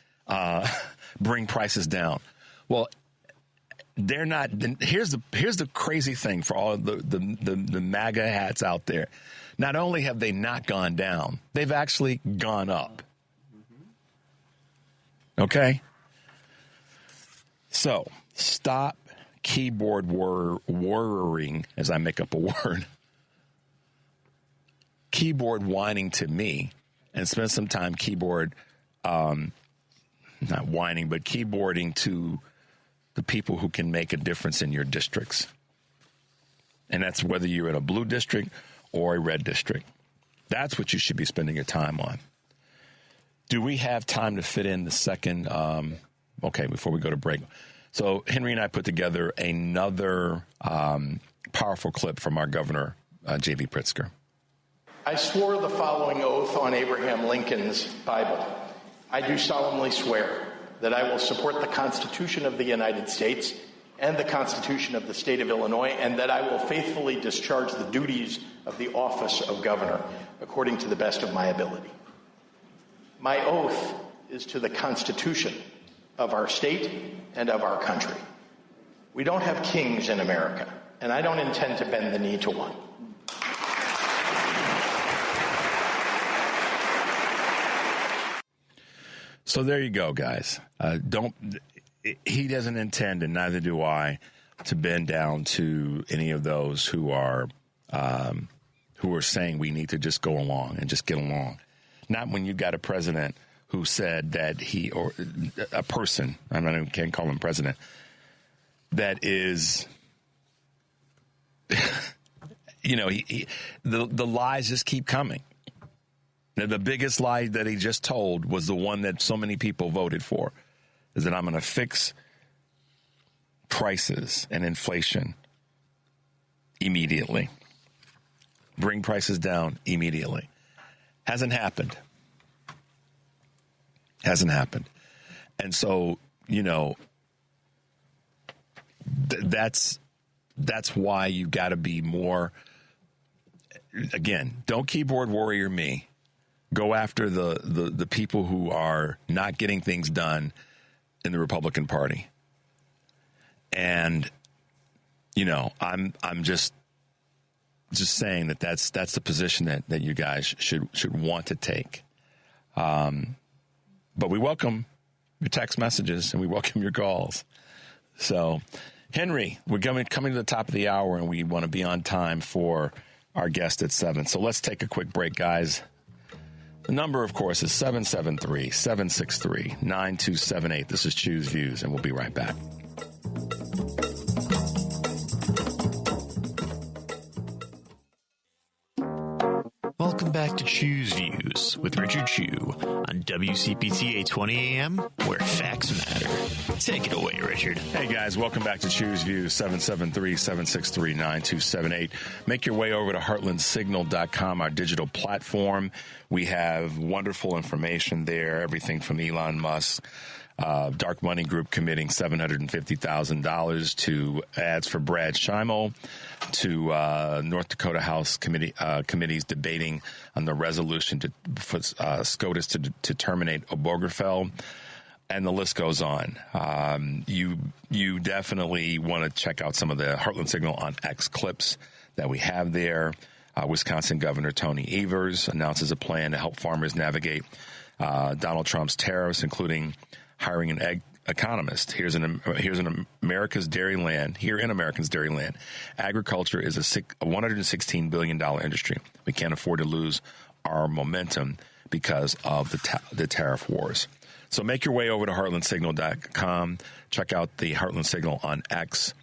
C: bring prices down. Well, they're not. Here's the crazy thing for all the MAGA hats out there. Not only have they not gone down, they've actually gone up. Okay? So, stop keyboard worrying, as I make up a word, keyboard whining to me, and spend some time not whining, but keyboarding to the people who can make a difference in your districts. And that's whether you're in a blue district or a red district. That's what you should be spending your time on. Do we have time to fit in the second? Okay, before we go to break. So Henry and I put together another powerful clip from our governor, J.B. Pritzker.
E: I swore the following oath on Abraham Lincoln's Bible. I do solemnly swear that I will support the Constitution of the United States and the Constitution of the State of Illinois, and that I will faithfully discharge the duties of the office of governor according to the best of my ability. My oath is to the Constitution of our state and of our country. We don't have kings in America, and I don't intend to bend the knee to one.
C: So there you go, guys. He doesn't intend, and neither do I, to bend down to any of those who are saying we need to just go along and just get along. Not when you got a president who said that or a person, can't call him president, that is, the lies just keep coming. Now, the biggest lie that he just told was the one that so many people voted for, is that I'm going to fix prices and inflation immediately. Bring prices down immediately. Hasn't happened. Hasn't happened. And so, that's why you got to be more, again, don't keyboard warrior me. Go after the people who are not getting things done in the Republican Party. And, I'm just saying that's the position that you guys should want to take. But we welcome your text messages and we welcome your calls. So, Henry, we're coming to the top of the hour, and we want to be on time for our guest at 7. So let's take a quick break, guys. The number, of course, is 773-763-9278. This is Choose Views, and we'll be right back.
F: Welcome back to Choose Views with Richard Chu on WCPT 820 AM, where facts matter. Take it away, Richard.
C: Hey, guys. Welcome back to Choose Views, 773-763-9278. Make your way over to heartlandsignal.com, our digital platform. We have wonderful information there, everything from Elon Musk, Dark Money Group committing $750,000 to ads for Brad Schimel, to North Dakota House committees debating on the resolution for SCOTUS to terminate Obergefell, and the list goes on. You definitely want to check out some of the Heartland Signal on X clips that we have there. Wisconsin Governor Tony Evers announces a plan to help farmers navigate Donald Trump's tariffs, including hiring an egg economist. Here's in America's dairy land. Here in America's dairy land, agriculture is a $116 billion industry. We can't afford to lose our momentum because of the tariff wars. So make your way over to heartlandsignal.com. Check out the Heartland Signal on X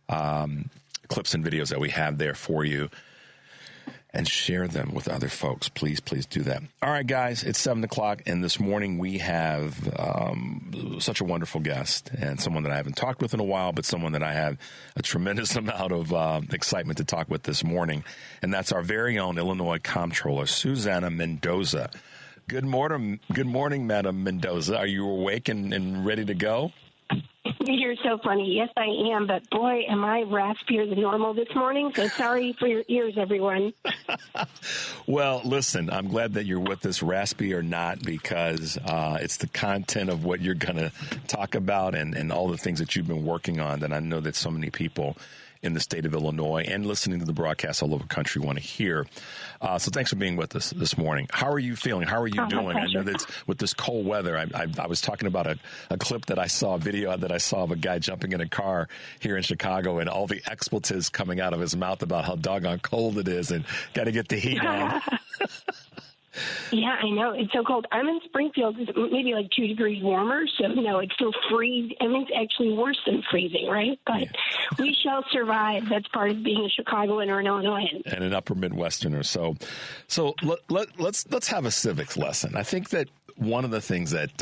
C: clips and videos that we have there for you, and share them with other folks. Please, please do that. All right, guys, it's 7 o'clock, and this morning we have such a wonderful guest, and someone that I haven't talked with in a while, but someone that I have a tremendous amount of excitement to talk with this morning, and that's our very own Illinois Comptroller, Susana Mendoza. Good morning, Madam Mendoza. Are you awake and ready to go?
G: You're so funny. Yes, I am. But boy, am I raspier than normal this morning. So sorry for your ears, everyone.
C: Well, listen, I'm glad that you're with us, raspy or not, because it's the content of what you're going to talk about and all the things that you've been working on that I know that so many people in the state of Illinois and listening to the broadcast all over the country want to hear. So thanks for being with us this morning. How are you feeling? How are you doing? I know that with this cold weather, I was talking about a clip that I saw, a video that I saw of a guy jumping in a car here in Chicago and all the expletives coming out of his mouth about how doggone cold it is and got to get the heat on.
G: Yeah, I know. It's so cold. I'm in Springfield. It's maybe like 2 degrees warmer. So, no, it's still freezing. I mean, it's actually worse than freezing, right? But we shall survive. That's part of being a Chicagoan or an Illinoisan. And an upper Midwesterner. So let's have a civics lesson. I think that one of the things that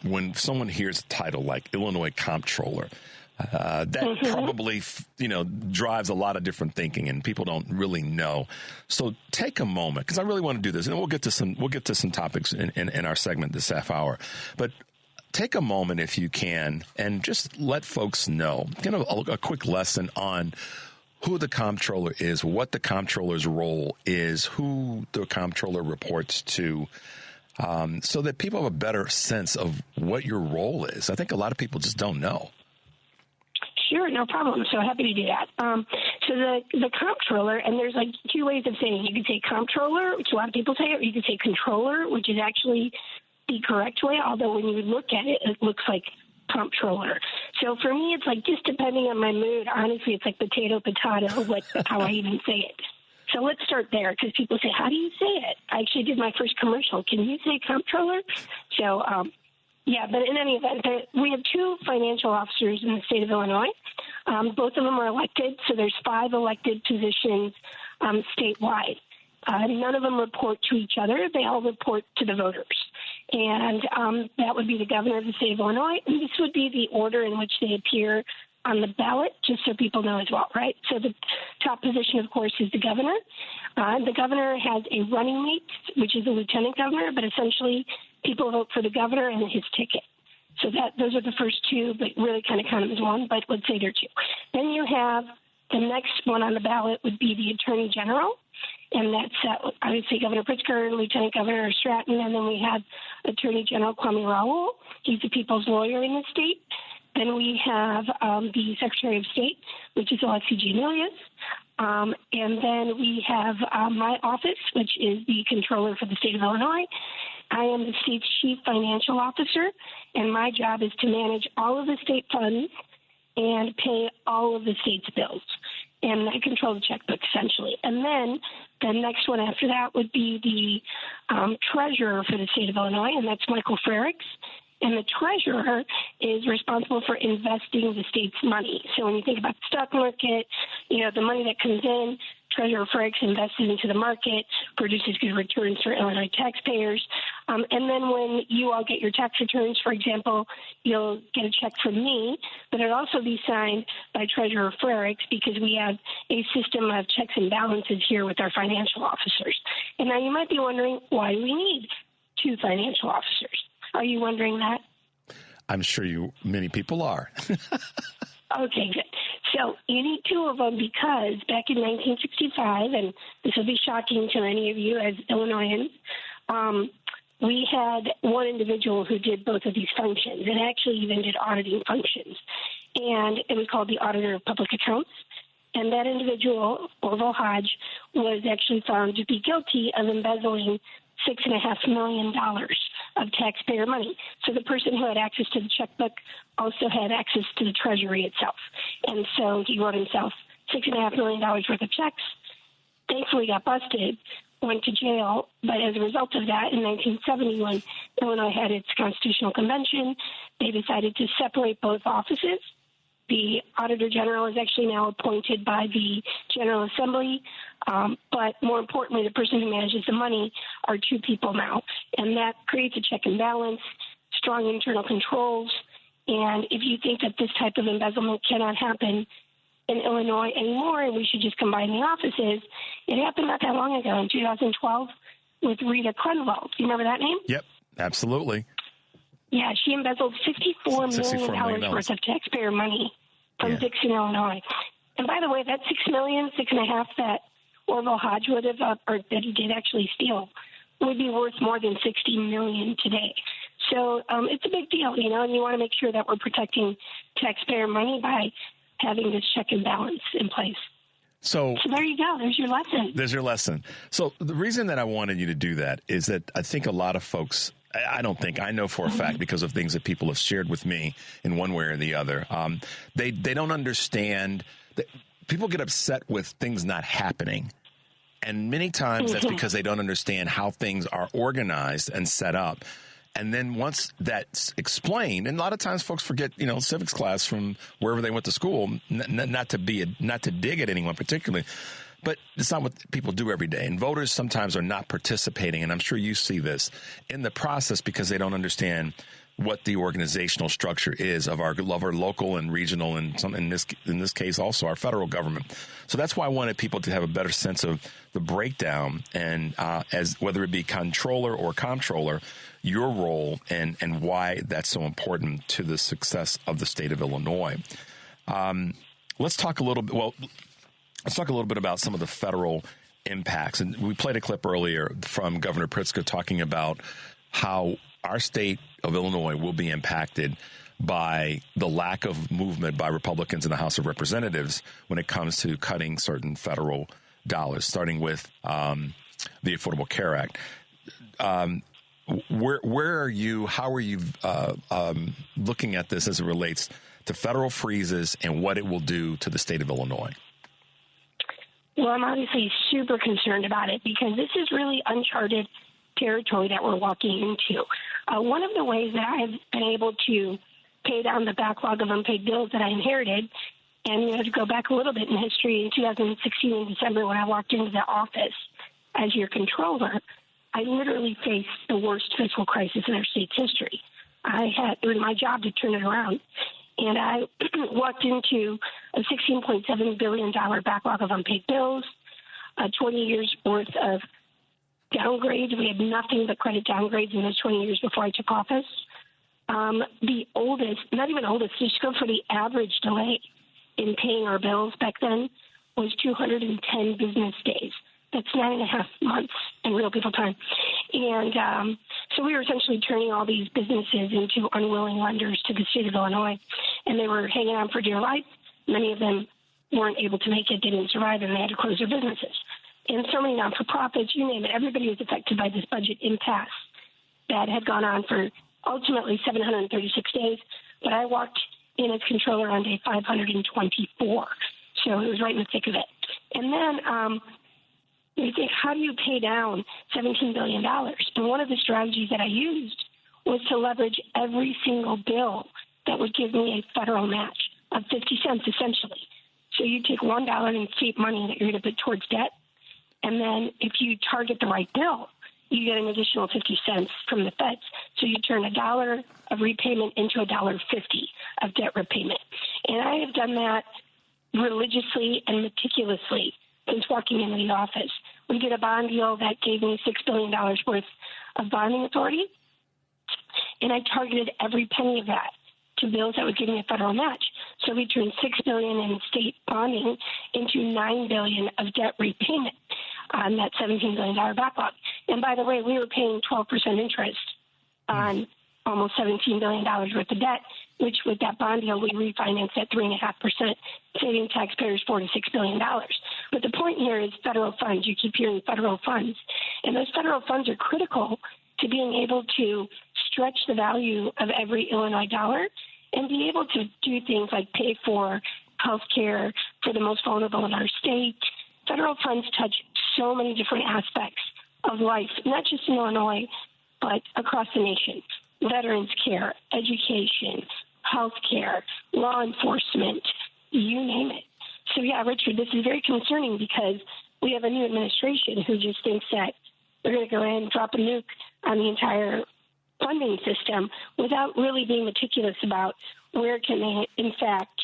G: when someone hears a title like Illinois Comptroller, that probably, drives a lot of different thinking, and people don't really know. So take a moment, because I really want to do this, and we'll get to some topics in our segment this half hour. But take a moment, if you can, and just let folks know, a quick lesson on who the comptroller is, what the comptroller's role is, who the comptroller reports to, so that people have a better sense of what your role is. I think a lot of people just don't know. Sure, no problem. So happy to do that. So the comptroller, and there's like two ways of saying it. You could say comptroller, which a lot of people say, or you could say controller, which is actually the correct way, although when you look at it, it looks like comptroller. So for me, it's like just depending on my mood, honestly, it's like potato, how I even say it. So let's start there, because people say, how do you say it? I actually did my first commercial. Can you say comptroller? So, yeah, but in any event, we have 2 financial officers in the state of Illinois. Both of them are elected, so there's 5 elected positions statewide. None of them report to each other. They all report to the voters. And that would be the governor of the state of Illinois. And this would be the order in which they appear on the ballot, just so people know as well, right? So the top position, of course, is the governor. The governor has a running mate, which is the lieutenant governor, but essentially people vote for the governor and his ticket. So those are the first 2, but really kind of count them as one, but let's say they're 2. Then you have the next one on the ballot would be the attorney general, and that's obviously Governor Pritzker, Lieutenant Governor Stratton, and then we have Attorney General Kwame Raoul. He's the people's lawyer in the state. Then we have the Secretary of State, which is Alexi Giannoulias. And then we have my office, which is the controller for the state of Illinois. I am the state's chief financial officer, and my job is to manage all of the state funds and pay all of the state's bills. and I control the checkbook essentially. And then the next one after that would be the treasurer for the state of Illinois, and that's Michael Frericks. And the treasurer is responsible for investing the state's money. So when you think about the stock market, the money that comes in, Treasurer Frericks invests it into the market, produces good returns for Illinois taxpayers. And then when you all get your tax returns, for example, you'll get a check from me, but it'll also be signed by Treasurer Frericks because we have a system of checks and balances here with our financial officers. And now you might be wondering, why do we need 2 financial officers? Are you wondering that?
C: I'm sure many people are.
G: Okay, good. So you need 2 of them because back in 1965, and this will be shocking to many of you as Illinoisans, we had one individual who did both of these functions and actually even did auditing functions. And it was called the Auditor of Public Accounts. And that individual, Orville Hodge, was actually found to be guilty of embezzling $6.5 million of taxpayer money. So the person who had access to the checkbook also had access to the Treasury itself. And so he wrote himself $6.5 million worth of checks, thankfully got busted, went to jail. But as a result of that, in 1970, when Illinois had its constitutional convention, they decided to separate both offices. The Auditor General is actually now appointed by the General Assembly, but more importantly, the person who manages the money are 2 people now, and that creates a check and balance, strong internal controls, and if you think that this type of embezzlement cannot happen in Illinois anymore and we should just combine the offices, it happened not that long ago in 2012 with Rita Krenwald. Do you remember that name?
C: Yep, absolutely.
G: Yeah, she embezzled $64 million worth of taxpayer money from Dixon, Illinois. And by the way, that $6.5 million that Orville Hodge would have, or that he did actually steal, would be worth more than $60 million today. So it's a big deal, and you want to make sure that we're protecting taxpayer money by having this check and balance in place. So there you go. There's your lesson.
C: There's your lesson. So the reason that I wanted you to do that is that I think a lot of folks, I know for a fact because of things that people have shared with me in one way or the other, they don't understand that people get upset with things not happening. And many times that's because they don't understand how things are organized and set up. And then once that's explained, and a lot of times folks forget, civics class from wherever they went to school, not to dig at anyone particularly, but it's not what people do every day. And voters sometimes are not participating, and I'm sure you see this in the process because they don't understand what the organizational structure is of our local and regional, and in this case also our federal government. So that's why I wanted people to have a better sense of the breakdown and as whether it be controller or comptroller, your role and why that's so important to the success of the state of Illinois. Let's talk a little bit about some of the federal impacts. And we played a clip earlier from Governor Pritzker talking about how our state of Illinois will be impacted by the lack of movement by Republicans in the House of Representatives when it comes to cutting certain federal dollars, starting with the Affordable Care Act. Where are you? How are you looking at this as it relates to federal freezes and what it will do to the state of Illinois?
G: Well, I'm obviously super concerned about it because this is really uncharted territory that we're walking into. One of the ways that I've been able to pay down the backlog of unpaid bills that I inherited, and to go back a little bit in history, in 2016 in December when I walked into the office as your controller, I literally faced the worst fiscal crisis in our state's history. It was my job to turn it around. And I walked into a $16.7 billion backlog of unpaid bills, 20 years worth of downgrades. We had nothing but credit downgrades in those 20 years before I took office. The oldest, not even oldest, just go for the average delay in paying our bills back then was 210 business days. That's 9.5 months in real people time. And so we were essentially turning all these businesses into unwilling lenders to the state of Illinois, and they were hanging on for dear life. Many of them weren't able to make it, they didn't survive, and they had to close their businesses. And so many non-for-profits, you name it, everybody was affected by this budget impasse that had gone on for ultimately 736 days. But I walked in as controller on day 524. So it was right in the thick of it. And then you think, how do you pay down $17 billion? And one of the strategies that I used was to leverage every single bill that would give me a federal match of 50 cents, essentially. So you take $1 in state money that you're going to put towards debt, and then if you target the right bill, you get an additional 50 cents from the feds. So you turn $1 of repayment into $1.50 of debt repayment. And I have done that religiously and meticulously since walking into the office. We did a bond deal that gave me $6 billion worth of bonding authority, and I targeted every penny of that to bills that would give me a federal match. So we turned $6 billion in state bonding into $9 billion of debt repayment on that $17 billion backlog. And by the way, we were paying 12% interest on almost $17 billion worth of debt, which with that bond deal, we refinanced at 3.5%, saving taxpayers $4 to $6 billion. But the point here is federal funds. You keep hearing federal funds. And those federal funds are critical to being able to stretch the value of every Illinois dollar and be able to do things like pay for health care for the most vulnerable in our state. Federal funds touch so many different aspects of life, not just in Illinois, but across the nation. Veterans care, education, health care, law enforcement, you name it. So, yeah, Richard, this is very concerning because we have a new administration who just thinks that they're going to go in and drop a nuke on the entire funding system without really being meticulous about where can they, in fact,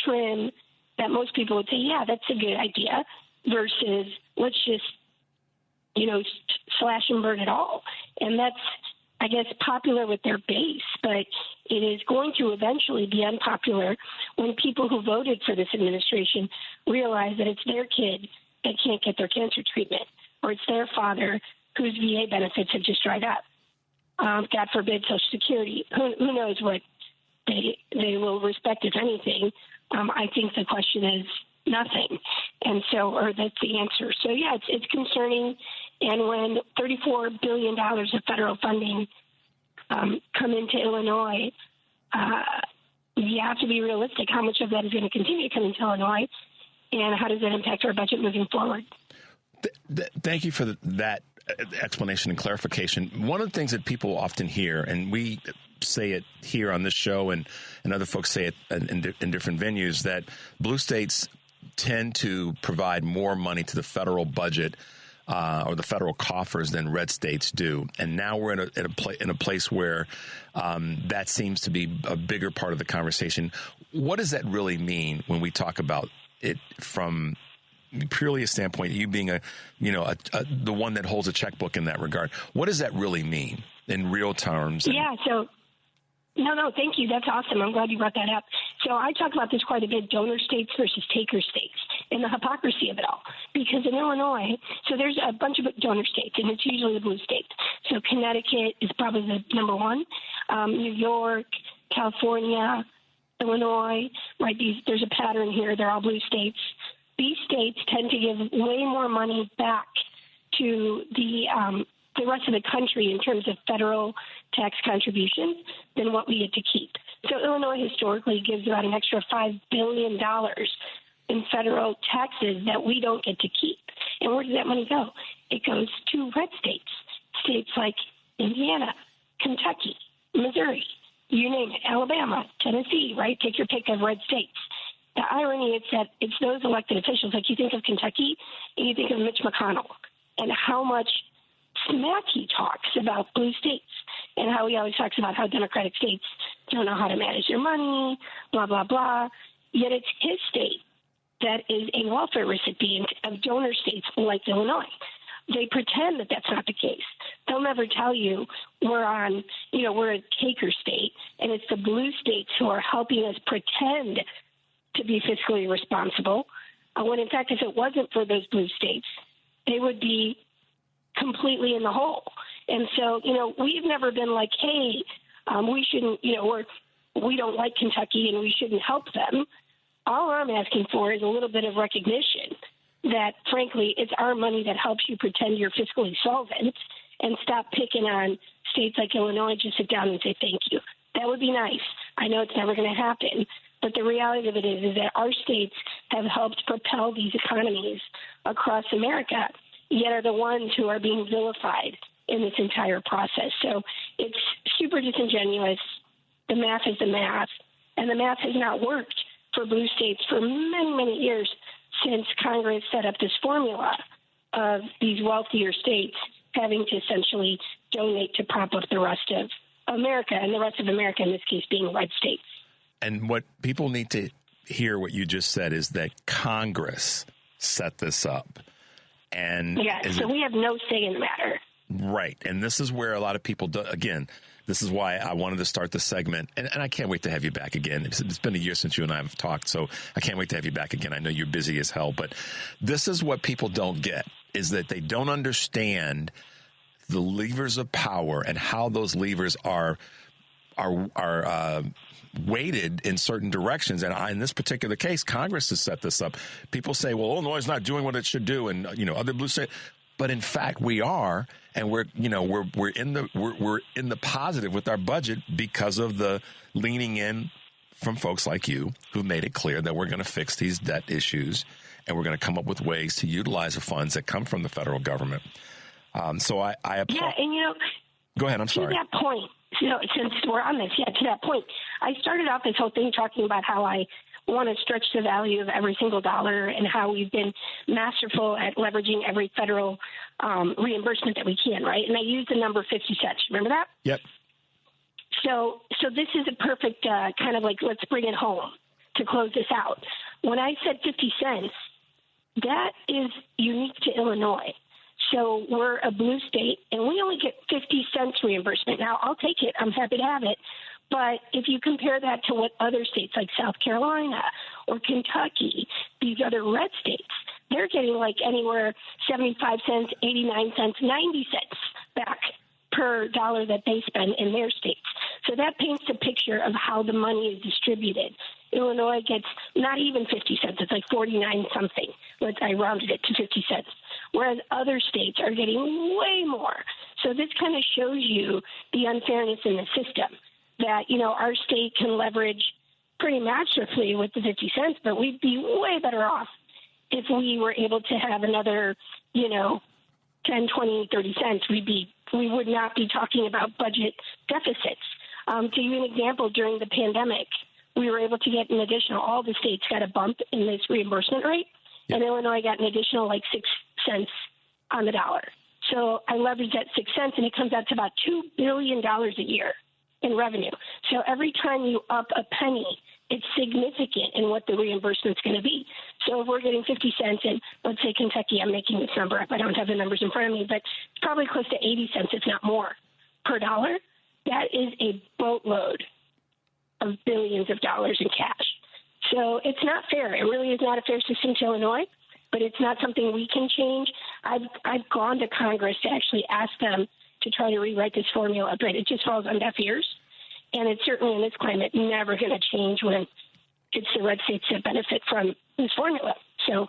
G: trim that most people would say, yeah, that's a good idea, versus let's just, slash and burn it all. And that's, I guess, popular with their base, but it is going to eventually be unpopular when people who voted for this administration realize that it's their kid that can't get their cancer treatment, or it's their father whose VA benefits have just dried up. God forbid, Social Security. Who knows what they will respect, if anything. I think the question is nothing, and so, or that's the answer. So, yeah, it's concerning. And when $34 billion of federal funding come into Illinois, you have to be realistic. How much of that is going to continue to come into Illinois, and how does that impact our budget moving forward?
C: Thank you for that explanation and clarification. One of the things that people often hear, and we say it here on this show and other folks say it in different venues, that blue states tend to provide more money to the federal budget or the federal coffers than red states do. And now we're in a place where that seems to be a bigger part of the conversation. What does that really mean when we talk about it from purely a standpoint, you being the one that holds a checkbook in that regard? What does that really mean in real terms?
G: Yeah, so no, thank you. That's awesome. I'm glad you brought that up. So I talk about this quite a bit, donor states versus taker states, and the hypocrisy of it all. Because in Illinois, so there's a bunch of donor states, and it's usually the blue states. So Connecticut is probably the number one. New York, California, Illinois, right? There's a pattern here. They're all blue states. These states tend to give way more money back to the rest of the country in terms of federal tax contributions than what we get to keep. So Illinois historically gives about an extra $5 billion in federal taxes that we don't get to keep. And where does that money go? It goes to red states, states like Indiana, Kentucky, Missouri, you name it, Alabama, Tennessee, right? Take your pick of red states. The irony is that it's those elected officials, like you think of Kentucky and you think of Mitch McConnell and how much smack he talks about blue states and how he always talks about how Democratic states don't know how to manage their money, blah, blah, blah. Yet it's his state that is a welfare recipient of donor states like Illinois. They pretend that that's not the case. They'll never tell you we're a taker state, and it's the blue states who are helping us pretend to be fiscally responsible, when in fact, if it wasn't for those blue states, they would be completely in the hole. And so, we've never been like, hey, we shouldn't, we don't like Kentucky and we shouldn't help them. All I'm asking for is a little bit of recognition that, frankly, it's our money that helps you pretend you're fiscally solvent, and stop picking on states like Illinois. Just sit down and say thank you. That would be nice. I know it's never going to happen. But the reality of it is that our states have helped propel these economies across America, yet are the ones who are being vilified in this entire process. So it's super disingenuous. The math is the math, and the math has not worked for blue states for many, many years since Congress set up this formula of these wealthier states having to essentially donate to prop up the rest of America, and the rest of America in this case being red states.
C: And what people need to hear what you just said is that Congress set this up. And
G: so we have no say in the matter.
C: Right. And this is where a lot of people do, again, this is why I wanted to start the segment. And I can't wait to have you back again. It's been a year since you and I have talked, so I can't wait to have you back again. I know you're busy as hell, but this is what people don't get, is that they don't understand the levers of power and how those levers are weighted in certain directions. And in this particular case, Congress has set this up. People say, well, Illinois is not doing what it should do, and other blue states. But in fact, we are, and we're in the positive with our budget because of the leaning in from folks like you who've made it clear that we're going to fix these debt issues, and we're going to come up with ways to utilize the funds that come from the federal government. So I applaud.
G: Yeah, and
C: go ahead. I'm sorry.
G: To that point, since we're on this, to that point, I started off this whole thing talking about how I want to stretch the value of every single dollar and how we've been masterful at leveraging every federal reimbursement that we can, right? And I used the number 50 cents. Remember that?
C: Yep.
G: So this is a perfect kind of like, let's bring it home to close this out. When I said 50 cents, that is unique to Illinois. So we're a blue state, and we only get 50 cents reimbursement. Now, I'll take it. I'm happy to have it. But if you compare that to what other states like South Carolina or Kentucky, these other red states, they're getting like anywhere 75 cents, 89 cents, 90 cents back per dollar that they spend in their states. So that paints a picture of how the money is distributed. Illinois gets not even 50 cents. It's like 49 something. I rounded it to 50 cents. Whereas other states are getting way more. So this kind of shows you the unfairness in the system. That, our state can leverage pretty masterfully with the 50 cents, but we'd be way better off if we were able to have another, 10, 20, 30 cents. We would not be talking about budget deficits. To give you an example, during the pandemic, we were able to get an additional, all the states got a bump in this reimbursement rate, and Illinois got an additional 6 cents on the dollar. So I leveraged that 6 cents, and it comes out to about $2 billion a year in revenue. So every time you up a penny, it's significant in what the reimbursement's going to be. So if we're getting 50 cents in, let's say Kentucky, I'm making this number up. I don't have the numbers in front of me, but it's probably close to 80 cents, if not more, per dollar. That is a boatload of billions of dollars in cash. So it's not fair. It really is not a fair system to Illinois, but it's not something we can change. I've gone to Congress to actually ask them to try to rewrite this formula, but it just falls on deaf ears. And it's certainly in this climate never going to change when it's the red states that benefit from this formula. So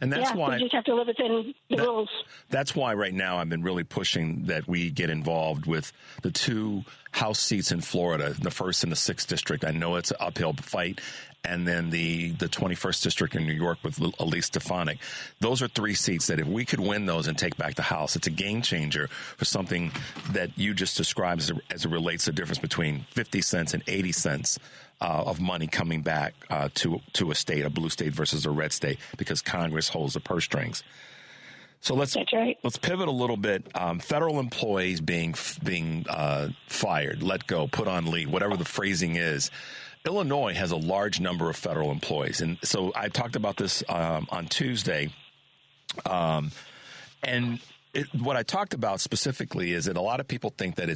C: and that's why
G: we just have to live within the rules.
C: That's why right now I've been really pushing that we get involved with the 2 House seats in Florida, the 1st and the 6th district. I know it's an uphill fight. And then the 21st district in New York with Elise Stefanik. Those are 3 seats that if we could win those and take back the House, it's a game changer for something that you just described as it relates to the difference between 50 cents and 80 cents of money coming back to a state, a blue state versus a red state, because Congress holds the purse strings. So let's pivot a little bit. Federal employees being fired, let go, put on leave, whatever the phrasing is. Illinois has a large number of federal employees. And so I talked about this on Tuesday. What I talked about specifically is that a lot of people think that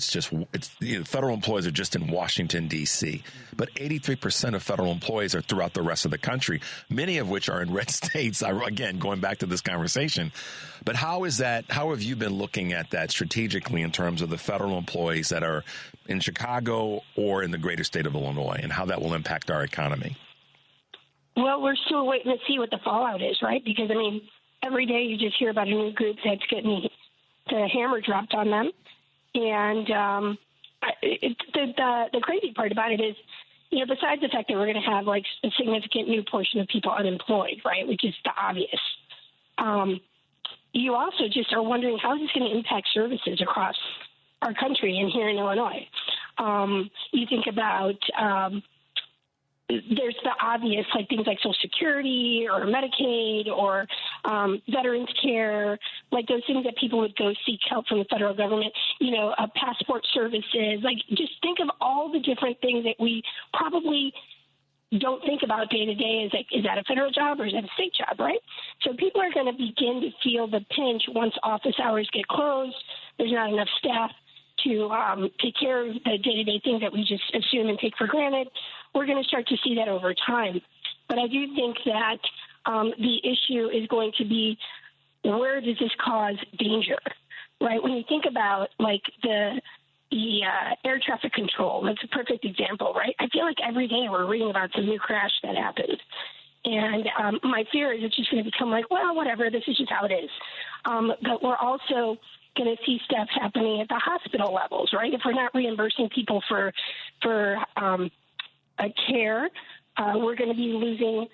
C: federal employees are just in Washington, D.C., but 83% of federal employees are throughout the rest of the country, many of which are in red states. Again, going back to this conversation. But how have you been looking at that strategically in terms of the federal employees that are in Chicago or in the greater state of Illinois, and how that will impact our economy?
G: Well, we're still waiting to see what the fallout is, right? Because, every day you just hear about a new group that's getting the hammer dropped on them. And the crazy part about it is, besides the fact that we're going to have like a significant new portion of people unemployed, right, which is the obvious, you also just are wondering how is this going to impact services across our country and here in Illinois. You think about there's the obvious, like things like Social Security or Medicaid or veterans care, like those things that people would go seek help from the federal government, passport services. Like just think of all the different things that we probably don't think about day to day. Is that a federal job or is that a state job, right? So people are going to begin to feel the pinch once office hours get closed. There's not enough staff to take care of the day-to-day things that we just assume and take for granted. We're going to start to see that over time. But I do think that the issue is going to be, where does this cause danger, right? When you think about, like, the air traffic control, that's a perfect example, right? I feel like every day we're reading about some new crash that happened. And my fear is it's just going to become like, well, whatever, this is just how it is. But we're also going to see stuff happening at the hospital levels, right? If we're not reimbursing people for care, we're going to be losing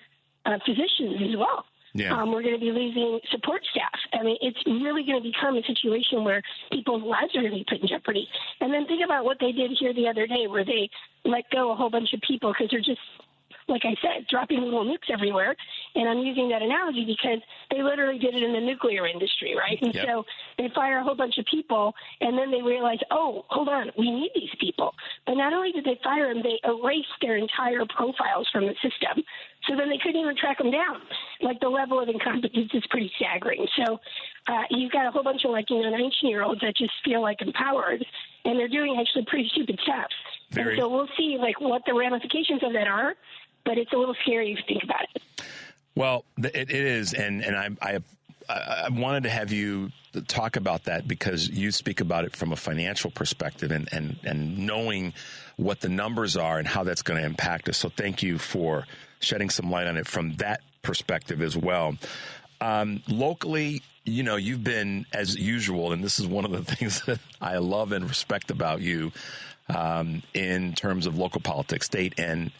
G: physicians as well.
C: Yeah.
G: We're going to be losing support staff. I mean, it's really going to become a situation where people's lives are going to be put in jeopardy. And then think about what they did here the other day, where they let go a whole bunch of people because they're just, like I said, dropping little nukes everywhere. And I'm using that analogy because they literally did it in the nuclear industry, right? And so they fire a whole bunch of people, and then they realize, oh, hold on, we need these people. But not only did they fire them, they erased their entire profiles from the system. So then they couldn't even track them down. Like, the level of incompetence is pretty staggering. So you've got a whole bunch of, 19-year-olds that just feel like empowered, and they're doing actually pretty stupid stuff. And so we'll see, what the ramifications of that are. But it's a little scary if you think about it.
C: Well, it is, and I wanted to have you talk about that because you speak about it from a financial perspective and knowing what the numbers are and how that's going to impact us. So thank you for shedding some light on it from that perspective as well. Locally, you've been, as usual, and this is one of the things that I love and respect about you, in terms of local politics, state and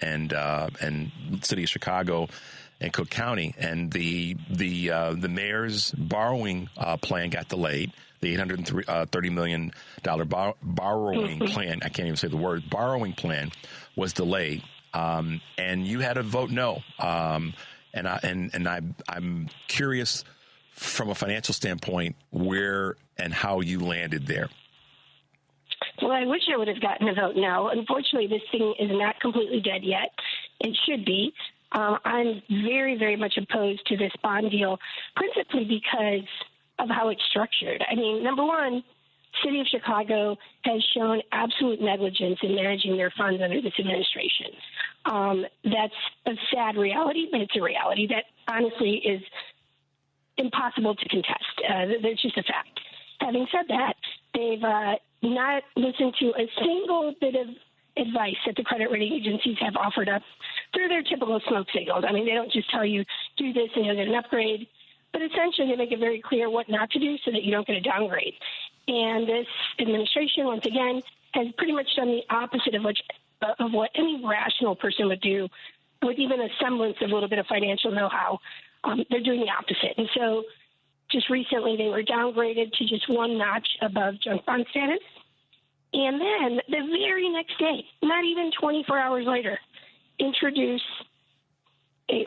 C: city of Chicago and Cook County, and the mayor's borrowing plan got delayed. The $830 million borrowing plan, I can't even say the word, borrowing plan was delayed, and you had to vote no. And I'm curious from a financial standpoint where and how you landed there.
G: Well, I wish I would have gotten a vote no. Unfortunately, this thing is not completely dead yet. It should be. I'm very, very much opposed to this bond deal, principally because of how it's structured. I mean, number one, City of Chicago has shown absolute negligence in managing their funds under this administration. That's a sad reality, but it's a reality that honestly is impossible to contest. There's just a fact. Having said that, they've not listened to a single bit of advice that the credit rating agencies have offered up through their typical smoke signals. I mean, they don't just tell you, do this and you'll get an upgrade, but essentially they make it very clear what not to do so that you don't get a downgrade. And this administration, once again, has pretty much done the opposite of what any rational person would do with even a semblance of a little bit of financial know-how. They're doing the opposite. And so just recently they were downgraded to just one notch above junk bond status. And then the very next day, not even 24 hours later, introduce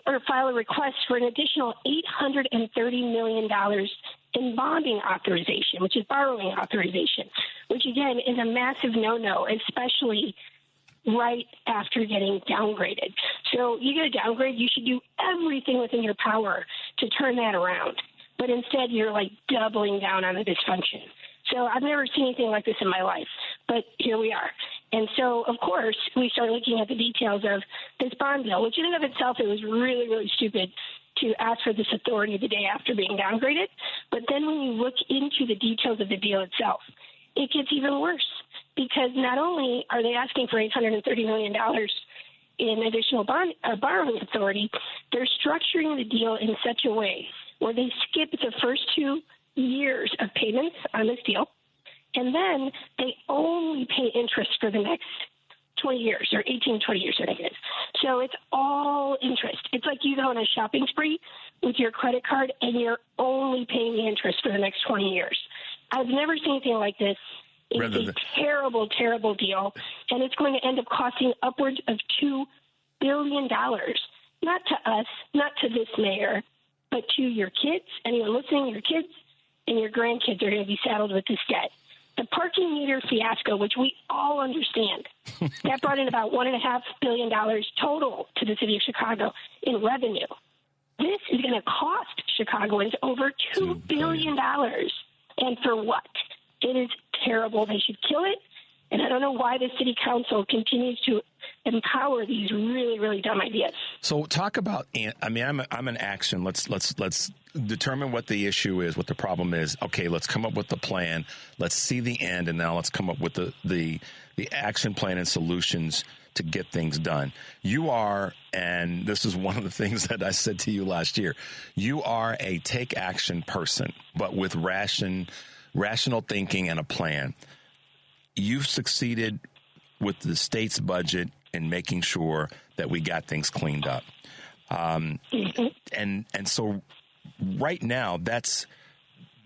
G: or file a request for an additional $830 million in bonding authorization, which is borrowing authorization, which, again, is a massive no-no, especially right after getting downgraded. So you get a downgrade, you should do everything within your power to turn that around. But instead, you're doubling down on the dysfunction. So I've never seen anything like this in my life, but here we are. And so, of course, we start looking at the details of this bond deal, which in and of itself, it was really, really stupid to ask for this authority the day after being downgraded. But then when you look into the details of the deal itself, it gets even worse because not only are they asking for $830 million in additional borrowing authority, they're structuring the deal in such a way where they skip the first 2 years of payments on this deal, And then they only pay interest for the next 20 years or 18, 20 years, I think it is. So it's all interest. It's like you go on a shopping spree with your credit card and you're only paying the interest for the next 20 years. I've never seen anything like this. It's a terrible, terrible deal. And it's going to end up costing upwards of $2 billion, not to us, not to this mayor, but to your kids, anyone listening, your kids and your grandkids are going to be saddled with this debt. The parking meter fiasco, which we all understand, that brought in about $1.5 billion total to the city of Chicago in revenue. This is going to cost Chicagoans over $2 billion. And for what? It is terrible. They should kill it. And I don't know why the city council continues to empower these really, really dumb ideas.
C: So talk about, I mean, I'm an action. Let's determine what the issue is, what the problem is. Okay, let's come up with the plan. Let's see the end, and now let's come up with the action plan and solutions to get things done. You are, and this is one of the things that I said to you last year, you are a take action person, but with rational thinking and a plan. You've succeeded with the state's budget in making sure that we got things cleaned up. And so right now, that's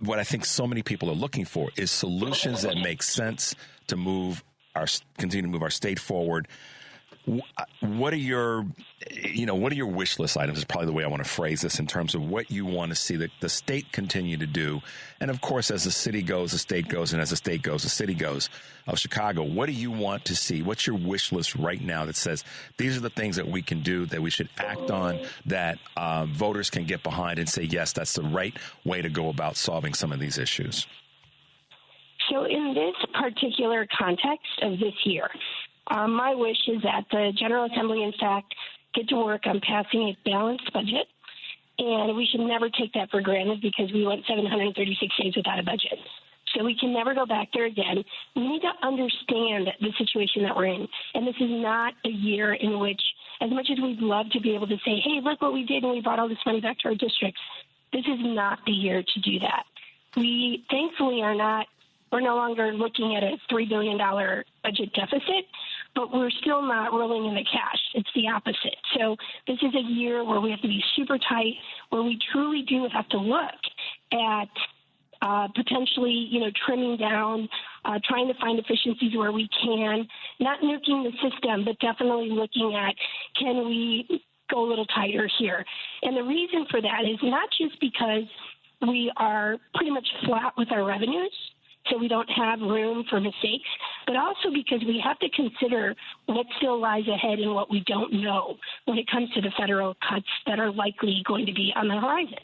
C: what I think so many people are looking for, is solutions that make sense to continue to move our state forward. What are your wish list items is probably the way I want to phrase this, in terms of what you want to see the state continue to do. And of course, as the city goes, the state goes, and as the state goes, the city goes of Chicago. What do you want to see? What's your wish list right now that says these are the things that we can do, that we should act on, that voters can get behind and say, yes, that's the right way to go about solving some of these issues?
G: So in this particular context of this year, my wish is that the General Assembly, in fact, get to work on passing a balanced budget, and we should never take that for granted because we went 736 days without a budget. So we can never go back there again. We need to understand the situation that we're in, and this is not a year in which, as much as we'd love to be able to say, hey, look what we did and we brought all this money back to our districts, this is not the year to do that. We thankfully we're no longer looking at a $3 billion budget deficit, but we're still not rolling in the cash. It's the opposite. So this is a year where we have to be super tight, where we truly do have to look at potentially, trimming down, trying to find efficiencies where we can, not nuking the system, but definitely looking at, can we go a little tighter here? And the reason for that is not just because we are pretty much flat with our revenues, so we don't have room for mistakes, but also because we have to consider what still lies ahead and what we don't know when it comes to the federal cuts that are likely going to be on the horizon.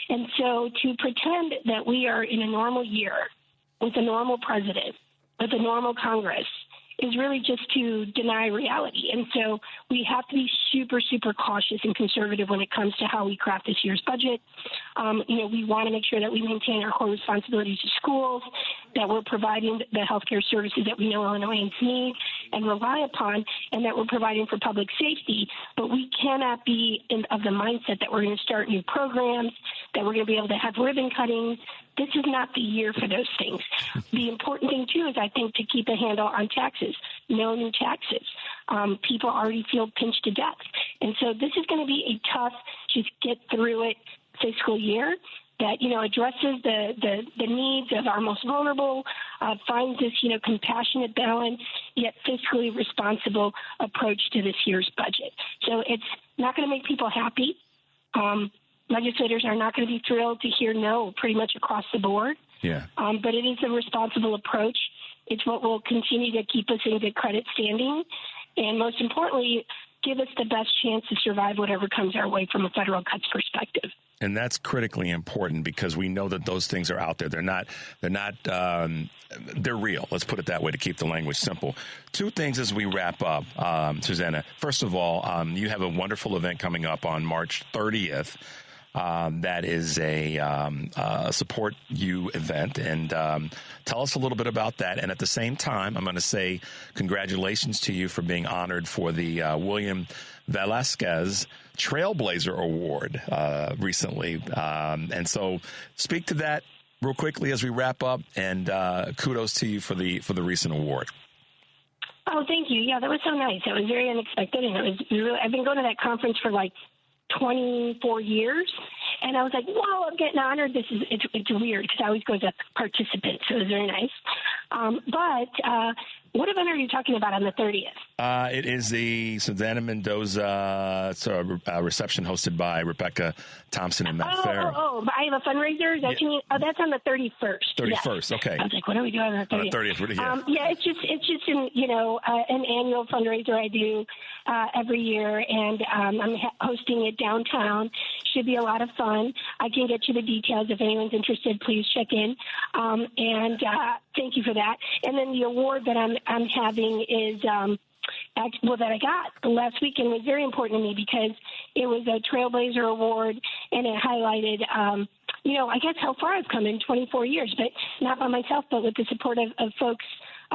G: And so to pretend that we are in a normal year with a normal president, with a normal Congress, is really just to deny reality. And so we have to be super, super cautious and conservative when it comes to how we craft this year's budget. We want to make sure that we maintain our core responsibilities to schools, that we're providing the healthcare services that we know Illinoisans need and rely upon, and that we're providing for public safety. But we cannot be of the mindset that we're going to start new programs, that we're going to be able to have ribbon cuttings. This is not the year for those things. The important thing, too, is I think to keep a handle on taxes, no new taxes. People already feel pinched to death. And so this is going to be a tough, just get through it fiscal year that, addresses the needs of our most vulnerable, finds this, compassionate balance, yet fiscally responsible approach to this year's budget. So it's not going to make people happy. Legislators are not going to be thrilled to hear no pretty much across the board.
C: Yeah.
G: But it is a responsible approach. It's what will continue to keep us in good credit standing. And most importantly, give us the best chance to survive whatever comes our way from a federal cuts perspective.
C: And that's critically important because we know that those things are out there. They're real. Let's put it that way to keep the language simple. Two things as we wrap up, Susanna. First of all, you have a wonderful event coming up on March 30th. That is a Support You event. And tell us a little bit about that. And at the same time, I'm going to say congratulations to you for being honored for the William Velasquez Trailblazer Award recently. And so speak to that real quickly as we wrap up, and kudos to you for the recent award.
G: Oh, thank you. Yeah, that was so nice. That was very unexpected, and it was really, I've been going to that conference for like 24 years, and I was like, wow, I'm getting honored. It's weird because I always go as a participant, so it was very nice. But what event are you talking about on the 30th?
C: It is the Susanna Mendoza reception hosted by Rebecca Thompson and Matt Farah.
G: Oh, I have a fundraiser? Is that you mean? Oh, that's on the 31st.
C: 31st,
G: yeah.
C: Okay.
G: I was like, what are we doing on the 30th?
C: On the 30th, yeah.
G: Yeah, it's just an annual fundraiser I do every year, and I'm hosting it downtown. Should be a lot of fun. I can get you the details if anyone's interested. Please check in. And thank you for that. And then the award that I'm having is that I got last weekend was very important to me because it was a Trailblazer Award, and it highlighted, I guess how far I've come in 24 years, but not by myself, but with the support of folks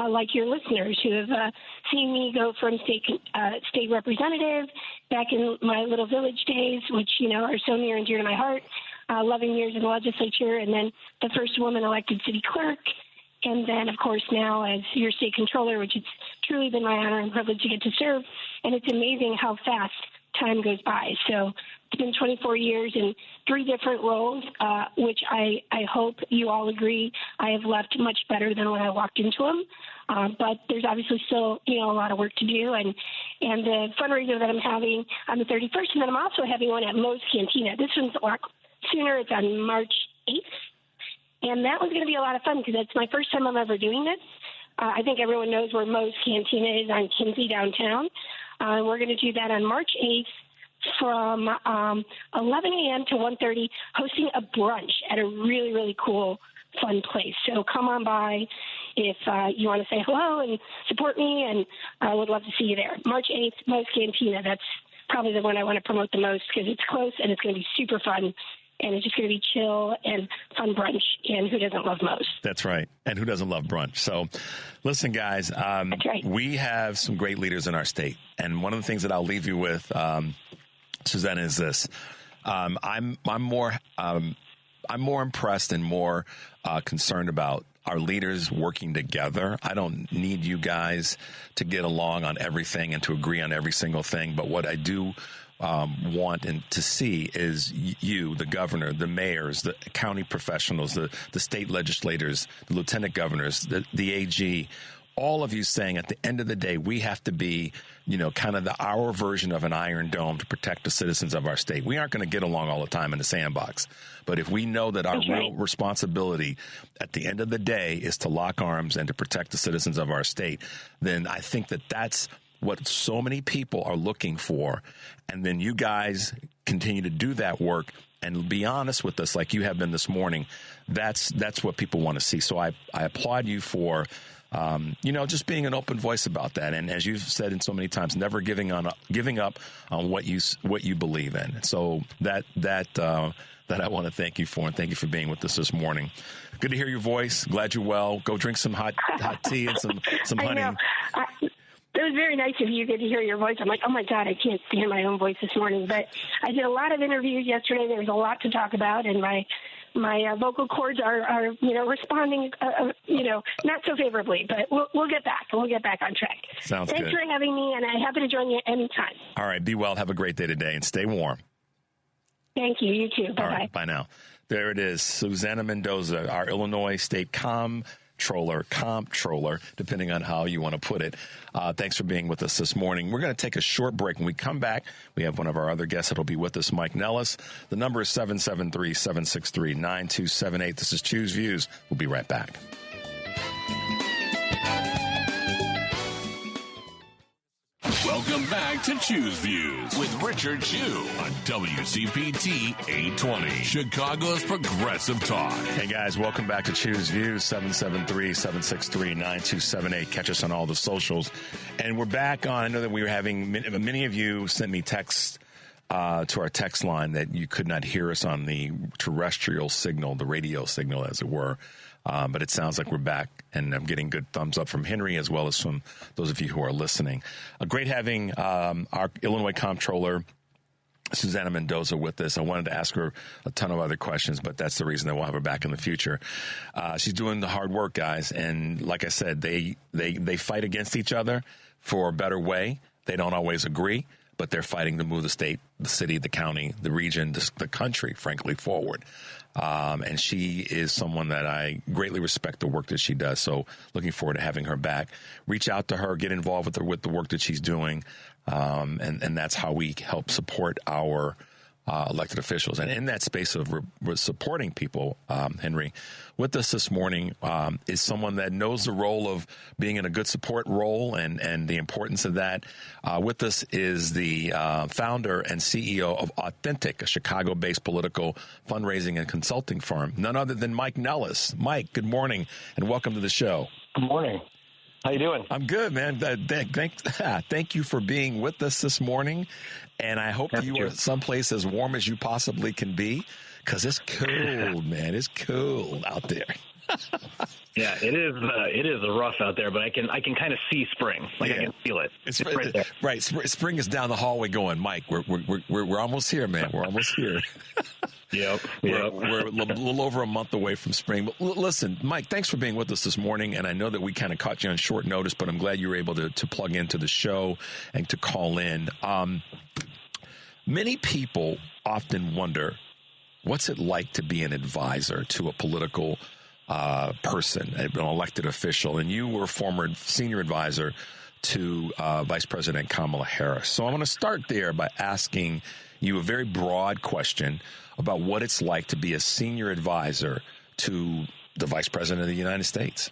G: like your listeners who have seen me go from state representative back in my little village days, which, are so near and dear to my heart, 11 years in the legislature, and then the first woman elected city clerk. And then, of course, now as your state controller, which it's truly been my honor and privilege to get to serve. And it's amazing how fast time goes by. So it's been 24 years in 3 different roles, which I hope you all agree I have left much better than when I walked into them. But there's obviously still, a lot of work to do. And the fundraiser that I'm having on the 31st, and then I'm also having one at Moe's Cantina. This one's a lot sooner. It's on March 8th. And that was going to be a lot of fun because it's my first time I'm ever doing this. I think everyone knows where Moe's Cantina is on Kinsey downtown. We're going to do that on March 8th from 11 a.m. to 1:30, hosting a brunch at a really, really cool, fun place. So come on by if you want to say hello and support me, and I would love to see you there. March 8th, Moe's Cantina. That's probably the one I want to promote the most because it's close and it's going to be super fun. And it's just going to be chill and fun brunch. And who doesn't love Moe's?
C: That's right. And who doesn't love brunch? So listen, guys,
G: That's right.
C: We have some great leaders in our state. And one of the things that I'll leave you with, Susanna, is this. I'm more impressed and more concerned about our leaders working together. I don't need you guys to get along on everything and to agree on every single thing. But what I do want and to see is you, the governor, the mayors, the county professionals, the state legislators, the lieutenant governors, the AG, all of you saying at the end of the day, we have to be, kind of our version of an Iron Dome to protect the citizens of our state. We aren't going to get along all the time in the sandbox. But if we know that our real responsibility at the end of the day is to lock arms and to protect the citizens of our state, then I think that that's what so many people are looking for. And then you guys continue to do that work and be honest with us like you have been this morning. That's what people want to see. So I applaud you for, just being an open voice about that. And as you've said in so many times, never giving up on what you believe in. So that I want to thank you for, and thank you for being with us this morning. Good to hear your voice. Glad you're well. Go drink some hot tea and some honey.
G: I know. It was very nice of you to hear your voice. I'm like, oh, my God, I can't stand my own voice this morning. But I did a lot of interviews yesterday. There was a lot to talk about, and my vocal cords are responding, not so favorably. But we'll get back. We'll get back on track.
C: Sounds good.
G: Thanks for having me, and I'm happy to join you anytime. All
C: right. Be well. Have a great day today, and stay warm.
G: Thank you. You too. Bye-bye.
C: All right. Bye now. There it is. Susanna Mendoza, our Illinois State comptroller, depending on how you want to put it. Thanks for being with us this morning. We're going to take a short break. When we come back, we have one of our other guests that will be with us, Mike Nellis. The number is 773-763-9278. This is Choose Views. We'll be right back.
A: Welcome back to Choose Views with Richard Chu on WCPT 820, Chicago's Progressive Talk.
C: Hey, guys, welcome back to Choose Views, 773-763-9278. Catch us on all the socials. And we're back on. I know that we were having, many of you sent me texts to our text line that you could not hear us on the terrestrial signal, the radio signal, as it were. But it sounds like we're back, and I'm getting good thumbs up from Henry as well as from those of you who are listening. Great having our Illinois comptroller Susana Mendoza with us. I wanted to ask her a ton of other questions, but that's the reason that we'll have her back in the future. She's doing the hard work, guys. And like I said, they fight against each other for a better way. They don't always agree, but they're fighting to move the state, the city, the county, the region, the country, frankly, forward. And she is someone that I greatly respect the work that she does. So looking forward to having her back. Reach out to her, get involved with her with the work that she's doing. And that's how we help support our elected officials. And in that space of supporting people, Henry, with us this morning is someone that knows the role of being in a good support role and the importance of that. With us is the founder and CEO of Authentic, a Chicago-based political fundraising and consulting firm, none other than Mike Nellis. Mike, good morning, and welcome to the show.
H: Good morning. How you doing?
C: I'm good, man. Thank you for being with us this morning. And I hope you are someplace as warm as you possibly can be, because it's cold, man. It's cold out there.
H: Yeah, it is. It is rough out there, but I can kind of see spring. I can feel it. It's right there.
C: Right. Spring is down the hallway going, Mike, we're almost here, man. We're almost here.
H: Yep.
C: We're a little over a month away from spring. But listen, Mike, thanks for being with us this morning. And I know that we kind of caught you on short notice, but I'm glad you were able to plug into the show and to call in. Many people often wonder, what's it like to be an advisor to a political person, an elected official? And you were a former senior advisor to Vice President Kamala Harris. So I want to start there by asking you a very broad question about what it's like to be a senior advisor to the Vice President of the United States.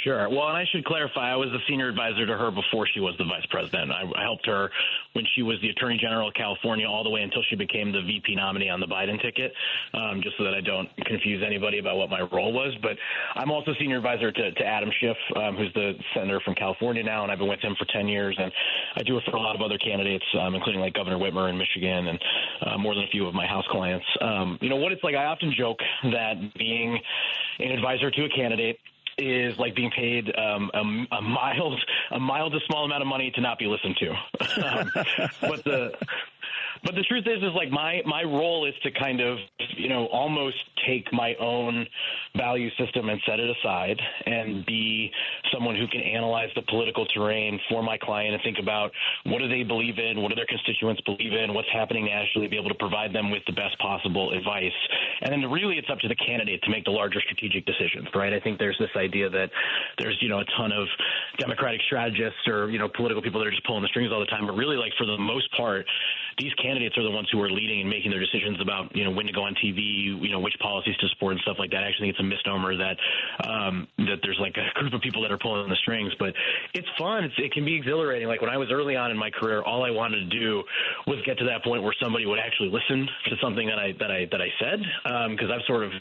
H: Sure. Well, and I should clarify, I was the senior advisor to her before she was the vice president. I helped her when she was the Attorney General of California all the way until she became the VP nominee on the Biden ticket, just so that I don't confuse anybody about what my role was. But I'm also senior advisor to Adam Schiff, who's the senator from California now, and I've been with him for 10 years. And I do it for a lot of other candidates, including like Governor Whitmer in Michigan and more than a few of my House clients. What it's like, I often joke that being an advisor to a candidate is like being paid a mild to small amount of money to not be listened to. But the truth is like my role is to kind of, almost take my own value system and set it aside and be someone who can analyze the political terrain for my client and think about what do they believe in, what do their constituents believe in, what's happening nationally, be able to provide them with the best possible advice. And then really it's up to the candidate to make the larger strategic decisions, right? I think there's this idea that there's, a ton of Democratic strategists or, political people that are just pulling the strings all the time. But really, like, for the most part, these candidates are the ones who are leading and making their decisions about, when to go on TV, which policies to support and stuff like that. I actually think it's a misnomer that that there's like a group of people that are pulling the strings, but it's fun. It can be exhilarating. Like when I was early on in my career, all I wanted to do was get to that point where somebody would actually listen to something that I said, because I've sort of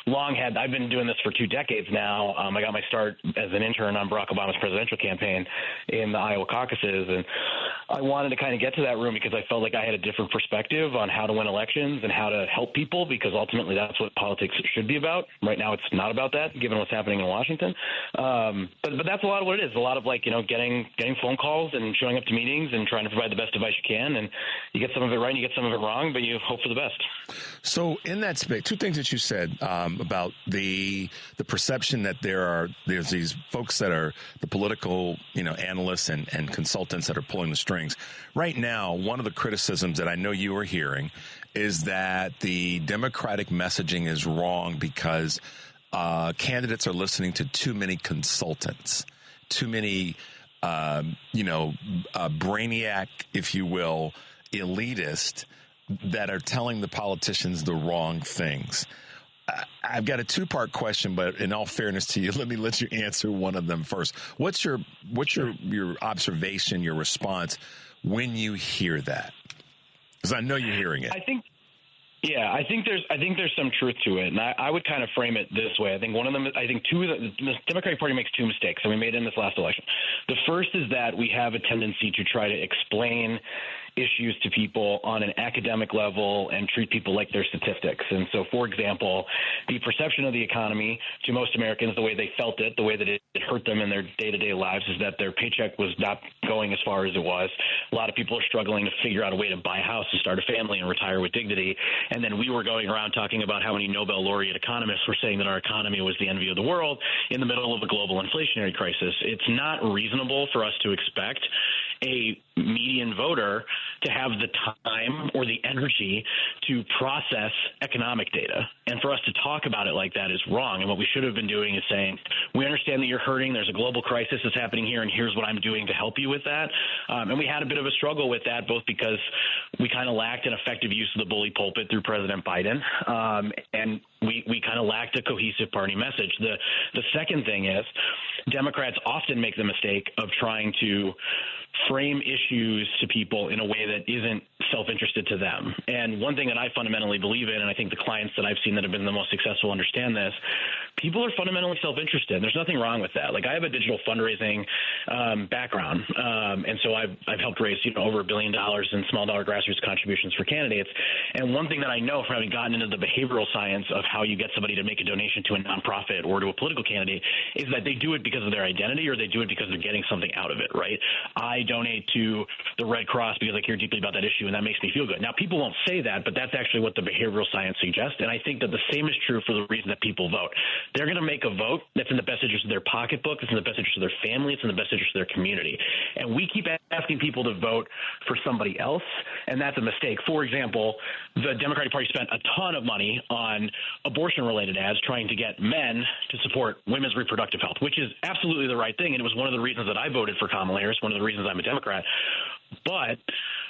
H: I've been doing this for 2 decades now. I got my start as an intern on Barack Obama's presidential campaign in the Iowa caucuses, and I wanted to kind of get to that room because I felt like I had a different perspective on how to win elections and how to help people, because ultimately that's what politics should be about. Right now it's not about that, given what's happening in Washington. But that's a lot of what it is. A lot of getting phone calls and showing up to meetings and trying to provide the best advice you can. And you get some of it right and you get some of it wrong, but you hope for the best.
C: So in that space, 2 things that you said about the perception that there's these folks that are the political, analysts and consultants that are pulling the strings. Right now, one of the criticisms that I know you are hearing is that the Democratic messaging is wrong because candidates are listening to too many consultants, too many, brainiac, if you will, elitist that are telling the politicians the wrong things. I've got a 2-part question, but in all fairness to you, let me let you answer one of them first. What's your observation, your response when you hear that? Because I know you're hearing it.
H: I think there's some truth to it, and I would kind of frame it this way. I think the Democratic Party makes 2 mistakes, and we made it in this last election. The first is that we have a tendency to try to explain issues to people on an academic level and treat people like they're statistics. And so, for example, the perception of the economy to most Americans, the way they felt it, the way that it hurt them in their day-to-day lives, is that their paycheck was not going as far as it was. A lot of people are struggling to figure out a way to buy a house, to start a family, and retire with dignity. And then we were going around talking about how many Nobel laureate economists were saying that our economy was the envy of the world in the middle of a global inflationary crisis. It's not reasonable for us to expect a median voter to have the time or the energy to process economic data. And for us to talk about it like that is wrong. And what we should have been doing is saying, we understand that you're hurting. There's a global crisis that's happening here, and here's what I'm doing to help you with that. And we had a bit of a struggle with that, both because we kind of lacked an effective use of the bully pulpit through President Biden, and we kind of lacked a cohesive party message. The second thing is Democrats often make the mistake of trying to frame issues to people in a way that isn't self-interested to them. And one thing that I fundamentally believe in, and I think the clients that I've seen that have been the most successful understand this, people are fundamentally self-interested. There's nothing wrong with that. Like, I have a digital fundraising background, and so I've helped raise over $1 billion in small dollar grassroots contributions for candidates. And one thing that I know from having gotten into the behavioral science of how you get somebody to make a donation to a nonprofit or to a political candidate is that they do it because of their identity, or they do it because they're getting something out of it, right? I donate to the Red Cross because I care deeply about that issue, and that makes me feel good. Now, people won't say that, but that's actually what the behavioral science suggests, and I think that the same is true for the reason that people vote. They're going to make a vote that's in the best interest of their pocketbook, it's in the best interest of their family, it's in the best interest of their community. And we keep asking people to vote for somebody else, and that's a mistake. For example, the Democratic Party spent a ton of money on abortion-related ads trying to get men to support women's reproductive health, which is absolutely the right thing, and it was one of the reasons that I voted for Kamala Harris, one of the reasons I'm a Democrat. But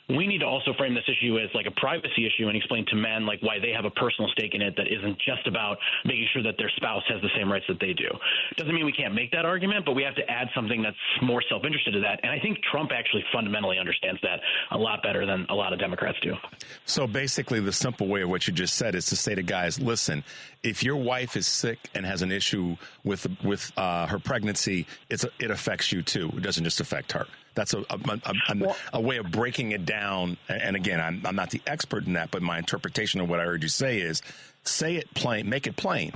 H: we need to also frame this issue as like a privacy issue and explain to men like why they have a personal stake in it that isn't just about making sure that their spouse has the same rights that they do. Doesn't mean we can't make that argument, but we have to add something that's more self-interested to that. And I think Trump actually fundamentally understands that a lot better than a lot of Democrats do. So
C: basically the simple way of what you just said is to say to guys, listen, if your wife is sick and has an issue with her pregnancy, it affects you too. It doesn't just affect her. That's a way of breaking it down. And again, I'm not the expert in that, but my interpretation of what I heard you say is say it plain, make it plain.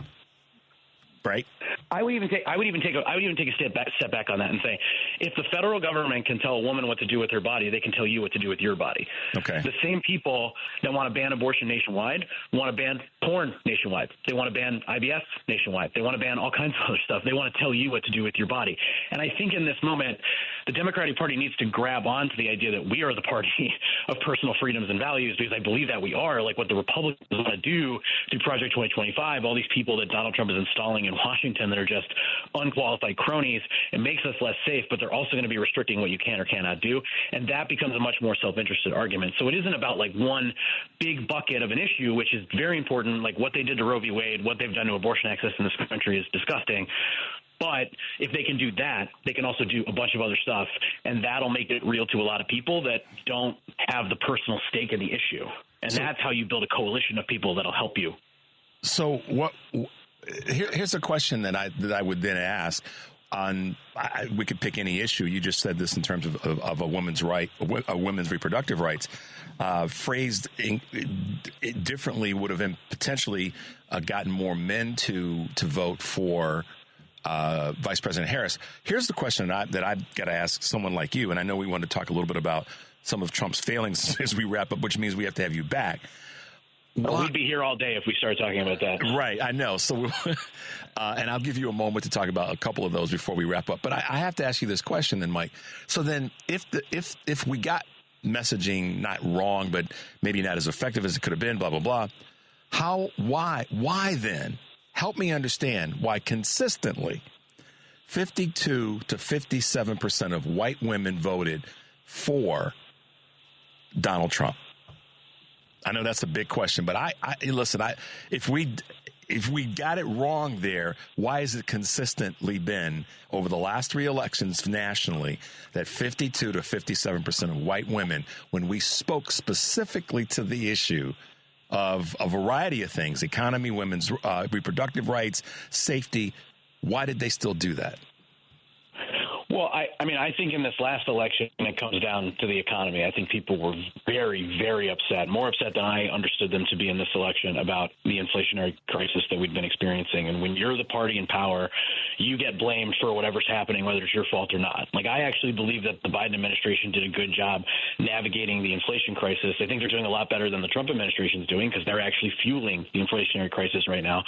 C: Right?
H: I would even take a step back on that and say, if the federal government can tell a woman what to do with her body, they can tell you what to do with your body.
C: Okay.
H: The same people that want to ban abortion nationwide want to ban porn nationwide. They want to ban IVF nationwide. They want to ban all kinds of other stuff. They want to tell you what to do with your body. And I think in this moment, the Democratic Party needs to grab onto the idea that we are the party of personal freedoms and values, because I believe that we are. Like what the Republicans want to do through Project 2025, all these people that Donald Trump is installing in Washington that are just unqualified cronies, it makes us less safe, but they're also going to be restricting what you can or cannot do. And that becomes a much more self-interested argument. So it isn't about like one big bucket of an issue, which is very important, like what they did to Roe v. Wade, what they've done to abortion access in this country is disgusting. But if they can do that, they can also do a bunch of other stuff, and that'll make it real to a lot of people that don't have the personal stake in the issue. And that's how you build a coalition of people that'll help you.
C: So here's a question that I would then ask. We could pick any issue. You just said this in terms of a woman's right, a women's reproductive rights, phrased differently would have potentially gotten more men to vote for Vice President Harris. Here's the question that I've got to ask someone like you, and I know we want to talk a little bit about some of Trump's failings as we wrap up, which means we have to have you back.
H: We'd be here all day if we started talking about that.
C: Right, I know. So, and I'll give you a moment to talk about a couple of those before we wrap up. But I have to ask you this question then, Mike. So then if we got messaging not wrong, but maybe not as effective as it could have been, blah, blah, blah, why then? Help me understand why consistently 52 to 57% of white women voted for Donald Trump. I know that's a big question, but listen, if we got it wrong there, why has it consistently been over the last three elections nationally that 52 to 57% of white women, when we spoke specifically to the issue of a variety of things, economy, women's reproductive rights, safety, why did they still do that?
H: Well, Well, I mean, I think in this last election, it comes down to the economy. I think people were very, very upset, more upset than I understood them to be in this election about the inflationary crisis that we've been experiencing. And when you're the party in power, you get blamed for whatever's happening, whether it's your fault or not. Like, I actually believe that the Biden administration did a good job navigating the inflation crisis. I think they're doing a lot better than the Trump administration is doing because they're actually fueling the inflationary crisis right now.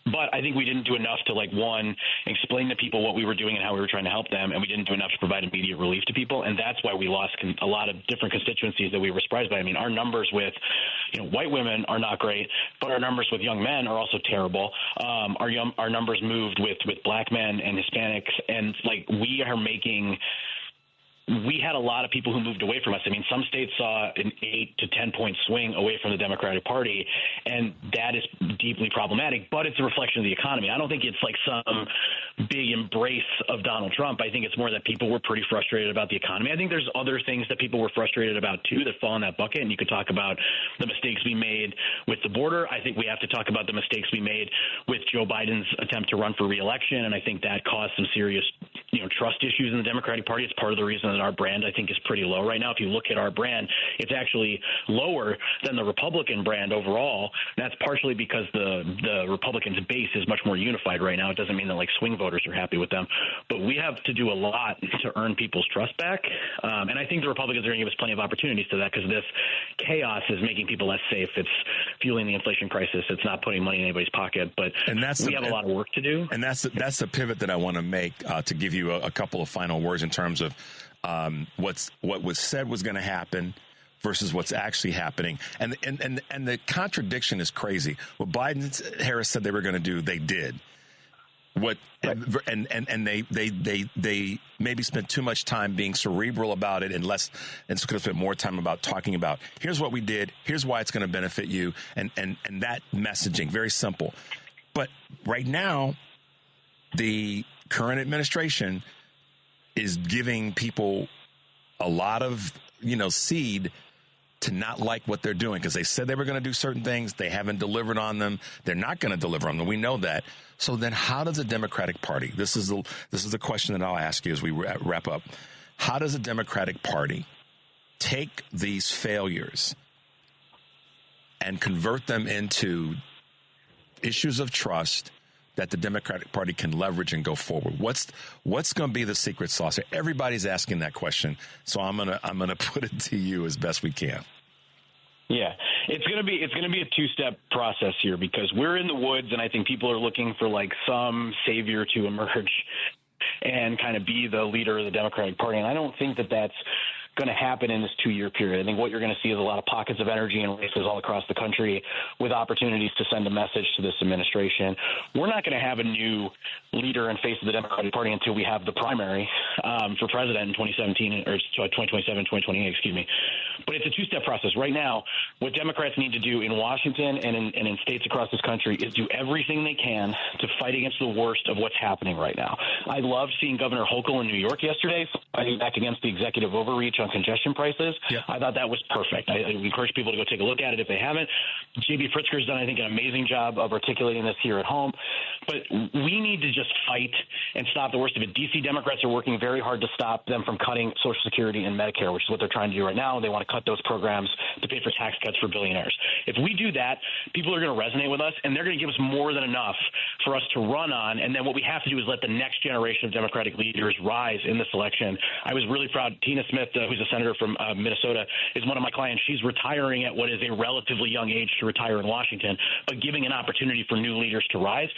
H: But I think we didn't do enough to, like, one, explain to people what we were doing and how we were trying to help them, and we didn't do enough to provide immediate relief to people, and that's why we lost a lot of different constituencies that we were surprised by. I mean, our numbers with, white women are not great, but our numbers with young men are also terrible. Our numbers moved with black men and Hispanics, and, like, we had a lot of people who moved away from us. I mean, some states saw an 8 to 10 point swing away from the Democratic Party, and that is deeply problematic, but it's a reflection of the economy. I don't think it's like some big embrace of Donald Trump. I think it's more that people were pretty frustrated about the economy. I think there's other things that people were frustrated about, too, that fall in that bucket, and you could talk about the mistakes we made with the border. I think we have to talk about the mistakes we made with Joe Biden's attempt to run for re-election, and I think that caused some serious trust issues in the Democratic Party. It's part of the reason that our brand, I think, is pretty low right now. If you look at our brand, it's actually lower than the Republican brand overall. That's partially because the Republicans' base is much more unified right now. It doesn't mean that, like, swing voters are happy with them. But we have to do a lot to earn people's trust back. And I think the Republicans are going to give us plenty of opportunities to that because this chaos is making people less safe. It's fueling the inflation crisis. It's not putting money in anybody's pocket. But we have a lot of work to do.
C: And that's the pivot that I want to make to give you a couple of final words in terms of what was said was going to happen versus what's actually happening. And the contradiction is crazy. What Biden and Harris said they were going to do, they did. And they maybe spent too much time being cerebral about it and could have spent more time about talking about here's what we did, here's why it's going to benefit you, and that messaging, very simple. But right now, the current administration is giving people a lot of, seed to not like what they're doing because they said they were going to do certain things. They haven't delivered on them. They're not going to deliver on them. We know that. So then how does the Democratic Party, this is the question that I'll ask you as we wrap up. How does the Democratic Party take these failures and convert them into issues of trust that the Democratic Party can leverage and go forward? What's going to be the secret sauce? Everybody's asking that question, so I'm gonna put it to you as best we can.
H: Yeah, it's gonna be a two-step process here because we're in the woods, and I think people are looking for, like, some savior to emerge and kind of be the leader of the Democratic Party, and I don't think that that's going to happen in this 2-year period. I think what you're going to see is a lot of pockets of energy and races all across the country with opportunities to send a message to this administration. We're not going to have a new leader and face of the Democratic Party until we have the primary for president in 2017 or 2027, 2028, excuse me. But it's a two-step process. Right now, what Democrats need to do in Washington and in states across this country is do everything they can to fight against the worst of what's happening right now. I loved seeing Governor Hochul in New York yesterday fighting back against the executive overreach on congestion prices. Yep. I thought that was perfect. I encourage people to go take a look at it if they haven't. J.B. Pritzker's done, I think, an amazing job of articulating this here at home. But we need to just fight and stop the worst of it. D.C. Democrats are working very hard to stop them from cutting Social Security and Medicare, which is what they're trying to do right now. They want to cut those programs to pay for tax cuts for billionaires. If we do that, people are going to resonate with us, and they're going to give us more than enough for us to run on. And then what we have to do is let the next generation of Democratic leaders rise in this election. I was really proud. Tina Smith, who's a senator from Minnesota, is one of my clients. She's retiring at what is a relatively young age to retire in Washington, but giving an opportunity for new leaders to rise.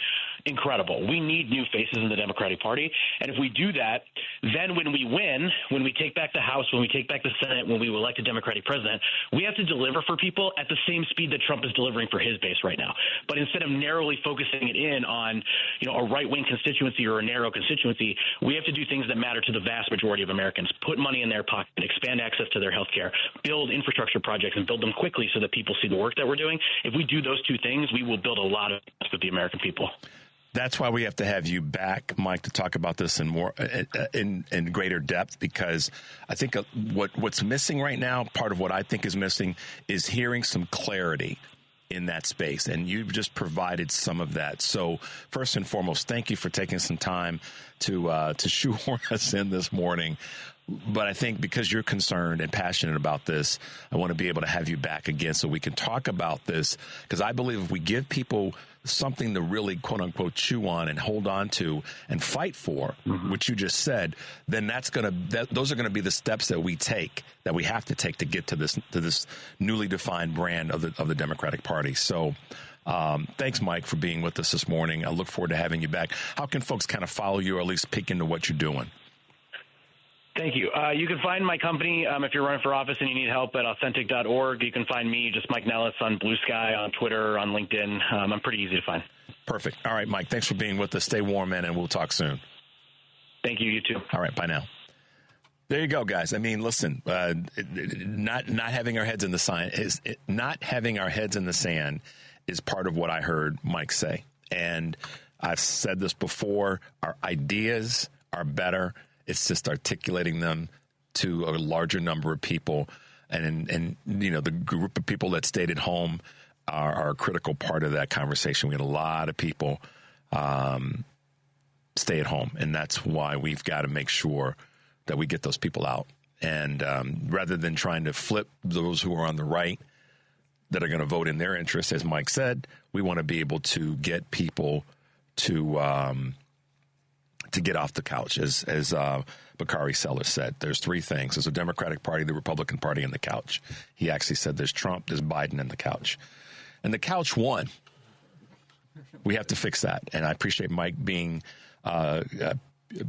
H: Incredible. We need new faces in the Democratic Party. And if we do that, then when we win, when we take back the House, when we take back the Senate, when we elect a Democratic president, we have to deliver for people at the same speed that Trump is delivering for his base right now. But instead of narrowly focusing it in on, a right-wing constituency or a narrow constituency, we have to do things that matter to the vast majority of Americans. Put money in their pocket, expand access to their health care, build infrastructure projects, and build them quickly so that people see the work that we're doing. If we do those two things, we will build a lot of trust with the American people.
C: That's why we have to have you back, Mike, to talk about this in more in greater depth, because I think what's missing right now, part of what I think is missing, is hearing some clarity in that space, and you've just provided some of that. So first and foremost, thank you for taking some time to shoehorn us in this morning. But I think because you're concerned and passionate about this, I want to be able to have you back again so we can talk about this, because I believe if we give people something to really, quote unquote, chew on and hold on to and fight for, which you just said, then those are going to be the steps that we have to take to get to this newly defined brand of the Democratic Party. So thanks, Mike, for being with us this morning. I look forward to having you back. How can folks kind of follow you or at least peek into what you're doing?
H: Thank you. You can find my company if you're running for office and you need help at authentic.org. You can find me, just Mike Nellis, on Blue Sky, on Twitter, on LinkedIn. I'm pretty easy to find. Perfect.
C: All right, Mike, thanks for being with us. Stay warm, man, and we'll talk soon.
H: Thank you. You too.
C: All right, bye now. There you go, guys. I mean, listen, not having our heads in the sand is part of what I heard Mike say. And I've said this before, our ideas are better. It's just articulating them to a larger number of people. And the group of people that stayed at home are a critical part of that conversation. We had a lot of people stay at home, and that's why we've got to make sure that we get those people out. And rather than trying to flip those who are on the right that are going to vote in their interest, as Mike said, we want to be able to get people to get off the couch, as Bakari Sellers said. There's three things. There's a Democratic Party, the Republican Party, and the couch. He actually said there's Trump, there's Biden, and the couch. And the couch won. We have to fix that. And I appreciate Mike being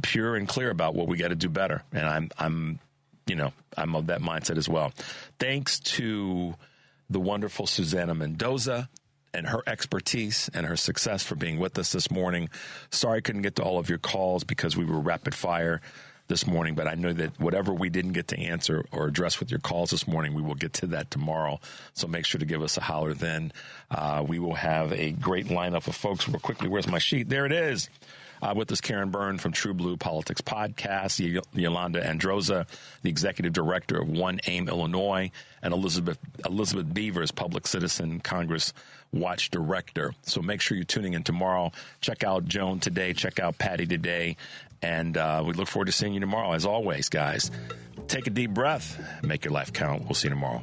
C: pure and clear about what we got to do better. And I'm of that mindset as well. Thanks to the wonderful Susanna Mendoza and her expertise and her success for being with us this morning. Sorry I couldn't get to all of your calls because we were rapid fire this morning, but I know that whatever we didn't get to answer or address with your calls this morning, we will get to that tomorrow. So make sure to give us a holler then. We will have a great lineup of folks. Real quickly, where's my sheet? There it is. With us, Karen Byrne from True Blue Politics Podcast, Yolanda Androza, the Executive Director of One AIM Illinois, and Elizabeth Beavers, Public Citizen Congress Watch Director. So make sure you're tuning in tomorrow. Check out Joan today. Check out Patty today. And we look forward to seeing you tomorrow. As always, guys, take a deep breath. Make your life count. We'll see you tomorrow.